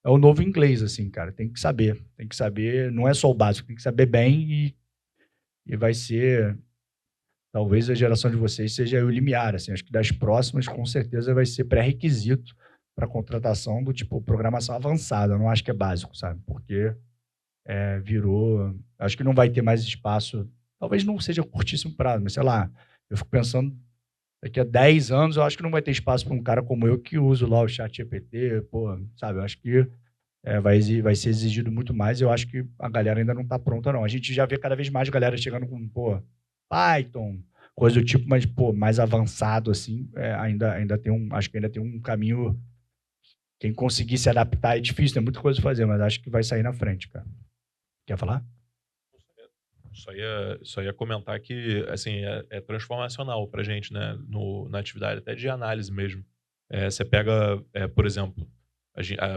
o novo inglês, assim, cara. Tem que saber, não é só o básico, tem que saber bem, e vai ser, talvez a geração de vocês seja o limiar, assim, acho que das próximas, com certeza, vai ser pré-requisito para contratação do tipo programação avançada, eu não acho que é básico, sabe? Porque virou... Acho que não vai ter mais espaço, talvez não seja curtíssimo prazo, mas sei lá, eu fico pensando, daqui a 10 anos, eu acho que não vai ter espaço para um cara como eu que uso lá o ChatGPT, pô, sabe? Eu acho que vai ser exigido muito mais, e eu acho que a galera ainda não está pronta, não. A gente já vê cada vez mais galera chegando com, Python, coisa do tipo, mas, mais avançado, assim, acho que ainda tem um caminho. Quem conseguir se adaptar é difícil, tem muita coisa a fazer, mas acho que vai sair na frente, cara. Quer falar? Só ia comentar que, assim, é transformacional pra gente, né, na atividade, até de análise mesmo. Você pega, por exemplo,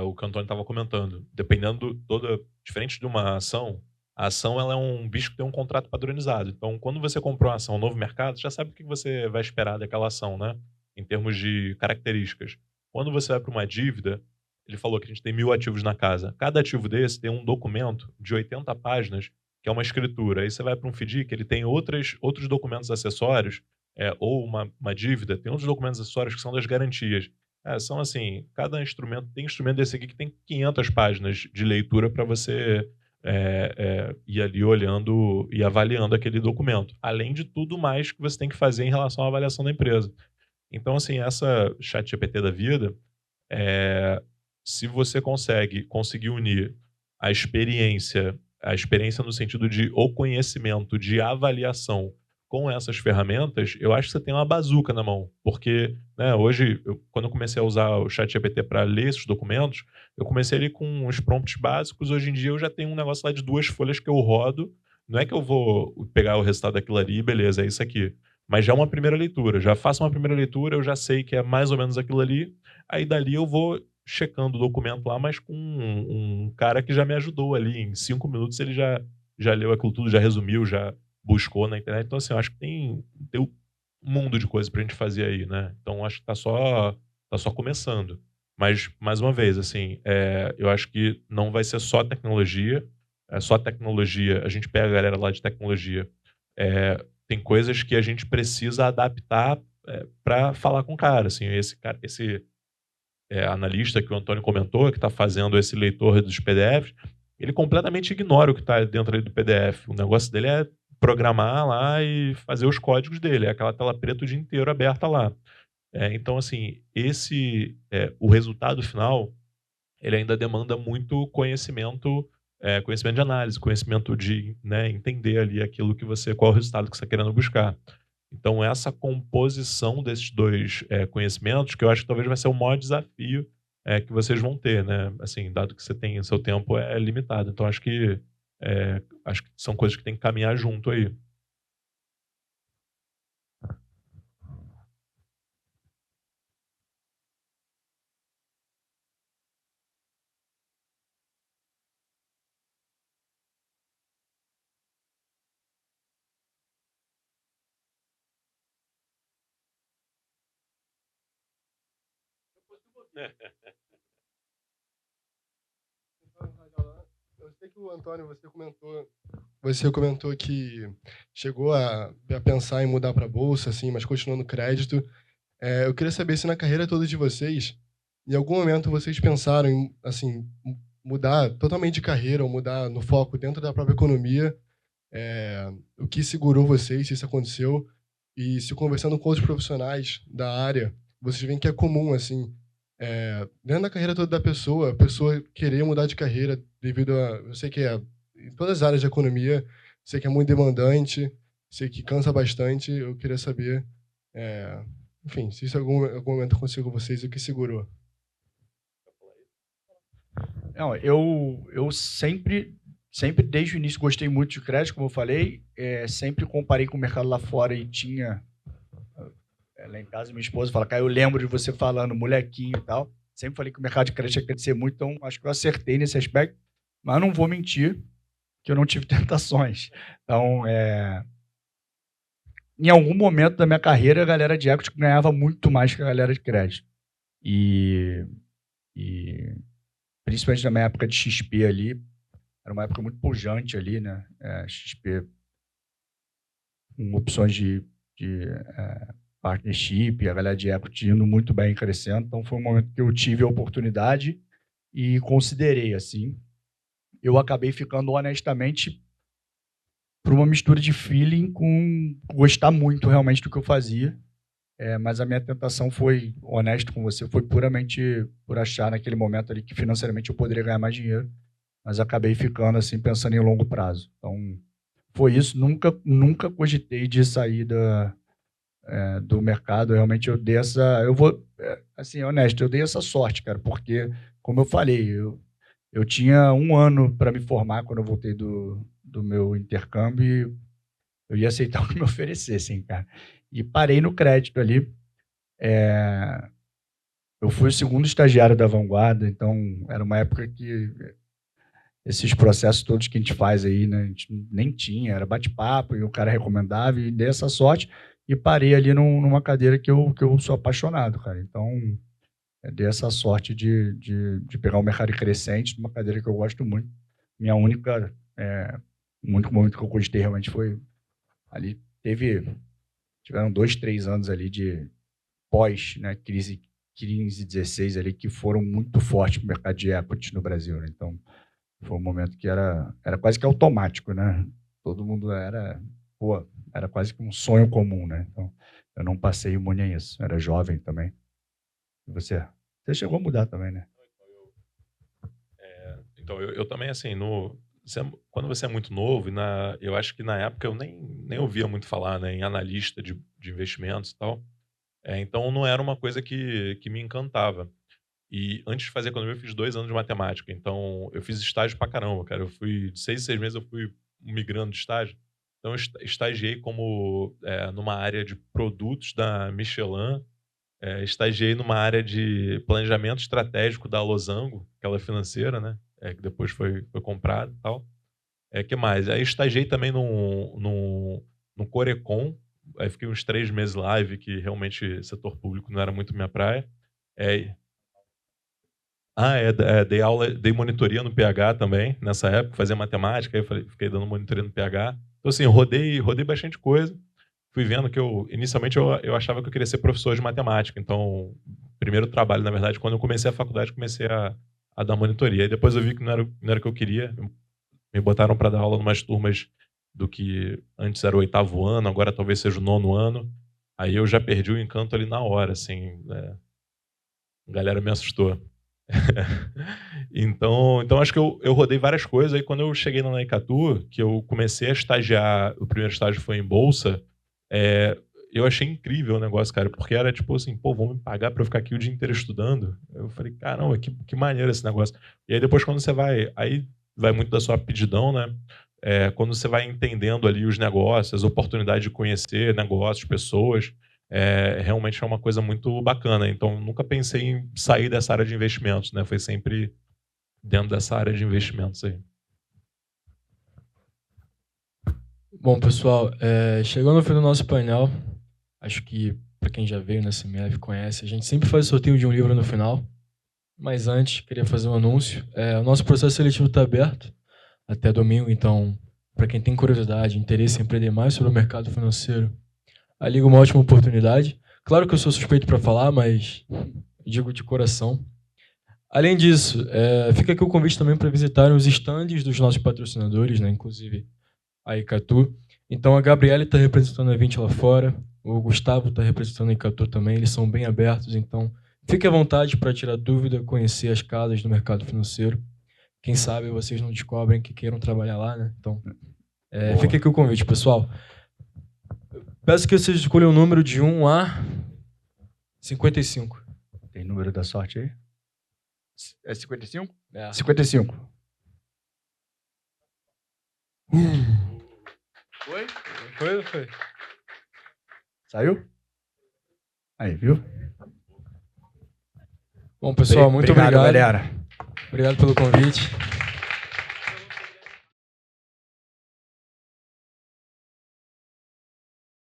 o que o Antônio estava comentando, diferente de uma ação, a ação ela é um bicho que tem um contrato padronizado. Então, quando você comprou uma ação no novo mercado, você já sabe o que você vai esperar daquela ação, né, em termos de características. Quando você vai para uma dívida, ele falou que a gente tem 1000 ativos na casa. Cada ativo desse tem um documento de 80 páginas, que é uma escritura. Aí você vai para um FDIC, ele tem outros documentos acessórios, ou uma dívida, tem outros documentos acessórios que são das garantias. São assim, cada instrumento, tem instrumento desse aqui que tem 500 páginas de leitura para você ir ali olhando e avaliando aquele documento. Além de tudo mais que você tem que fazer em relação à avaliação da empresa. Então, assim, essa ChatGPT da vida, se você conseguir unir a experiência no sentido de o conhecimento de avaliação com essas ferramentas, eu acho que você tem uma bazuca na mão. Porque, né, hoje, quando eu comecei a usar o ChatGPT para ler esses documentos, eu comecei ali com os prompts básicos. Hoje em dia eu já tenho um negócio lá de 2 folhas que eu rodo. Não é que eu vou pegar o resultado daquilo ali e beleza, é isso aqui. Mas já é uma primeira leitura. Já faço uma primeira leitura, eu já sei que é mais ou menos aquilo ali. Aí dali eu vou checando o documento lá, mas com um cara que já me ajudou ali. Em 5 minutos ele já leu aquilo tudo, já resumiu, já buscou na internet. Então, assim, eu acho que tem um mundo de coisas pra gente fazer aí, né? Então, acho que tá só Tá só começando. Mas, mais uma vez, assim, eu acho que não vai ser só tecnologia. Só tecnologia, a gente pega a galera lá de tecnologia. Tem coisas que a gente precisa adaptar para falar com o cara. Assim, esse analista que o Antônio comentou, que está fazendo esse leitor dos PDFs, ele completamente ignora o que está dentro ali do PDF. O negócio dele é programar lá e fazer os códigos dele. É aquela tela preta o dia inteiro aberta lá. Então, assim, o resultado final, ele ainda demanda muito conhecimento, conhecimento de análise, conhecimento de, né, entender ali qual é o resultado que você está querendo buscar. Então, essa composição desses dois conhecimentos, que eu acho que talvez vai ser o maior desafio que vocês vão ter, né? Assim, dado que seu tempo é limitado. Então, acho que são coisas que tem que caminhar junto aí. Eu sei que o Antônio, você comentou que chegou a pensar em mudar para a bolsa, assim, mas continuou no crédito. Eu queria saber se na carreira toda de vocês, em algum momento vocês pensaram em, assim, mudar totalmente de carreira ou mudar no foco dentro da própria economia. O que segurou vocês, se isso aconteceu, e se conversando com outros profissionais da área, vocês veem que é comum, assim, dentro da carreira toda da pessoa, a pessoa querer mudar de carreira devido a... Eu sei que em todas as áreas de economia, sei que é muito demandante, sei que cansa bastante, eu queria saber, enfim, se isso em algum momento aconteceu com vocês, o que segurou? Não, eu sempre, desde o início, gostei muito de crédito, como eu falei. Sempre comparei com o mercado lá fora e tinha... lá em casa, minha esposa fala, cara, eu lembro de você falando, molequinho e tal. Sempre falei que o mercado de crédito ia crescer muito, então acho que eu acertei nesse aspecto. Mas não vou mentir que eu não tive tentações. Então, em algum momento da minha carreira, a galera de equity ganhava muito mais que a galera de crédito. E principalmente na minha época de XP ali, era uma época muito pujante ali, né? XP com opções de partnership, a galera de equity indo muito bem, crescendo. Então, foi um momento que eu tive a oportunidade e considerei, assim. Eu acabei ficando, honestamente, por uma mistura de feeling com gostar muito realmente do que eu fazia. Mas a minha tentação foi, honesto com você, foi puramente por achar naquele momento ali que financeiramente eu poderia ganhar mais dinheiro, mas acabei ficando assim pensando em longo prazo. Então, foi isso. Nunca cogitei de sair do mercado. Realmente eu dei assim, honesto, eu dei essa sorte, cara, porque, como eu falei, eu tinha 1 ano para me formar quando eu voltei do meu intercâmbio e eu ia aceitar o que me oferecessem, cara. E parei no crédito ali. Eu fui o segundo estagiário da Vanguarda, então era uma época que esses processos todos que a gente faz aí, né, a gente nem tinha, era bate-papo e o cara recomendava e dei essa sorte e parei ali numa cadeira que eu sou apaixonado, cara. Então, dei essa sorte de pegar um mercado crescente numa cadeira que eu gosto muito. Minha único momento que eu cogitei realmente foi ali, tiveram 2, 3 anos ali de pós, né, crise 15, 16 ali, que foram muito fortes para o mercado de equity no Brasil, né? Então, foi um momento que era quase que automático, né? Todo mundo era quase que um sonho comum, né? Então, eu não passei imune a isso. Era jovem também. E você chegou a mudar também, né? Então, eu também, assim, quando você é muito novo, eu acho que na época eu nem ouvia muito falar, né, em analista de investimentos e tal. Então, não era uma coisa que me encantava. E antes de fazer economia, eu fiz 2 anos de matemática. Então, eu fiz estágio pra caramba, cara. Eu fui, de 6 em 6 meses, eu fui migrando de estágio. Então, eu estagiei numa área de produtos da Michelin. Estagiei numa área de planejamento estratégico da Losango, aquela financeira, né? Que depois foi comprada e tal. Que mais? Aí estagiei também no Corecon. Aí fiquei uns 3 meses lá e vi que realmente setor público não era muito minha praia. Dei monitoria no PH também, nessa época, fazia matemática, aí fiquei dando monitoria no PH. Então, assim, rodei bastante coisa. Fui vendo que inicialmente eu achava que eu queria ser professor de matemática. Então, o primeiro trabalho, na verdade, quando eu comecei a faculdade, comecei a dar monitoria. Aí depois eu vi que não era o que eu queria. Me botaram para dar aula em umas turmas do que antes era o 8º ano, agora talvez seja o 9º ano. Aí eu já perdi o encanto ali na hora, assim. A galera me assustou. Então acho que eu rodei várias coisas. Aí quando eu cheguei na Icatu, que eu comecei a estagiar, o primeiro estágio foi em bolsa, eu achei incrível o negócio, cara, porque era tipo assim, pô, vão me pagar pra eu ficar aqui o dia inteiro estudando. Eu falei, caramba, que maneiro esse negócio. E aí depois quando você aí vai muito da sua aptidão, né? Quando você vai entendendo ali os negócios, as oportunidades de conhecer negócios, pessoas, realmente é uma coisa muito bacana. Então, nunca pensei em sair dessa área de investimentos, né? Foi sempre dentro dessa área de investimentos aí. Bom, pessoal, chegando no fim do nosso painel, acho que para quem já veio na CMF conhece, a gente sempre faz sorteio de um livro no final. Mas antes, queria fazer um anúncio. O nosso processo seletivo está aberto até domingo, então, para quem tem curiosidade, interesse em aprender mais sobre o mercado financeiro, a Liga é uma ótima oportunidade. Claro que eu sou suspeito para falar, mas digo de coração. Além disso, fica aqui o convite também para visitarem os estandes dos nossos patrocinadores, né? Inclusive a Icatu. Então, a Gabriela está representando a 20 lá fora, o Gustavo está representando a Icatu também, eles são bem abertos, então fique à vontade para tirar dúvida, conhecer as casas do mercado financeiro. Quem sabe vocês não descobrem que queiram trabalhar lá, né? Então, fica aqui o convite, pessoal. Peço que vocês escolham o número de 1 a 55. Tem número da sorte aí? É 55? 55. Foi? Foi ou foi? Saiu? Aí, viu? Bom, pessoal, muito obrigado. Galera. Obrigado pelo convite.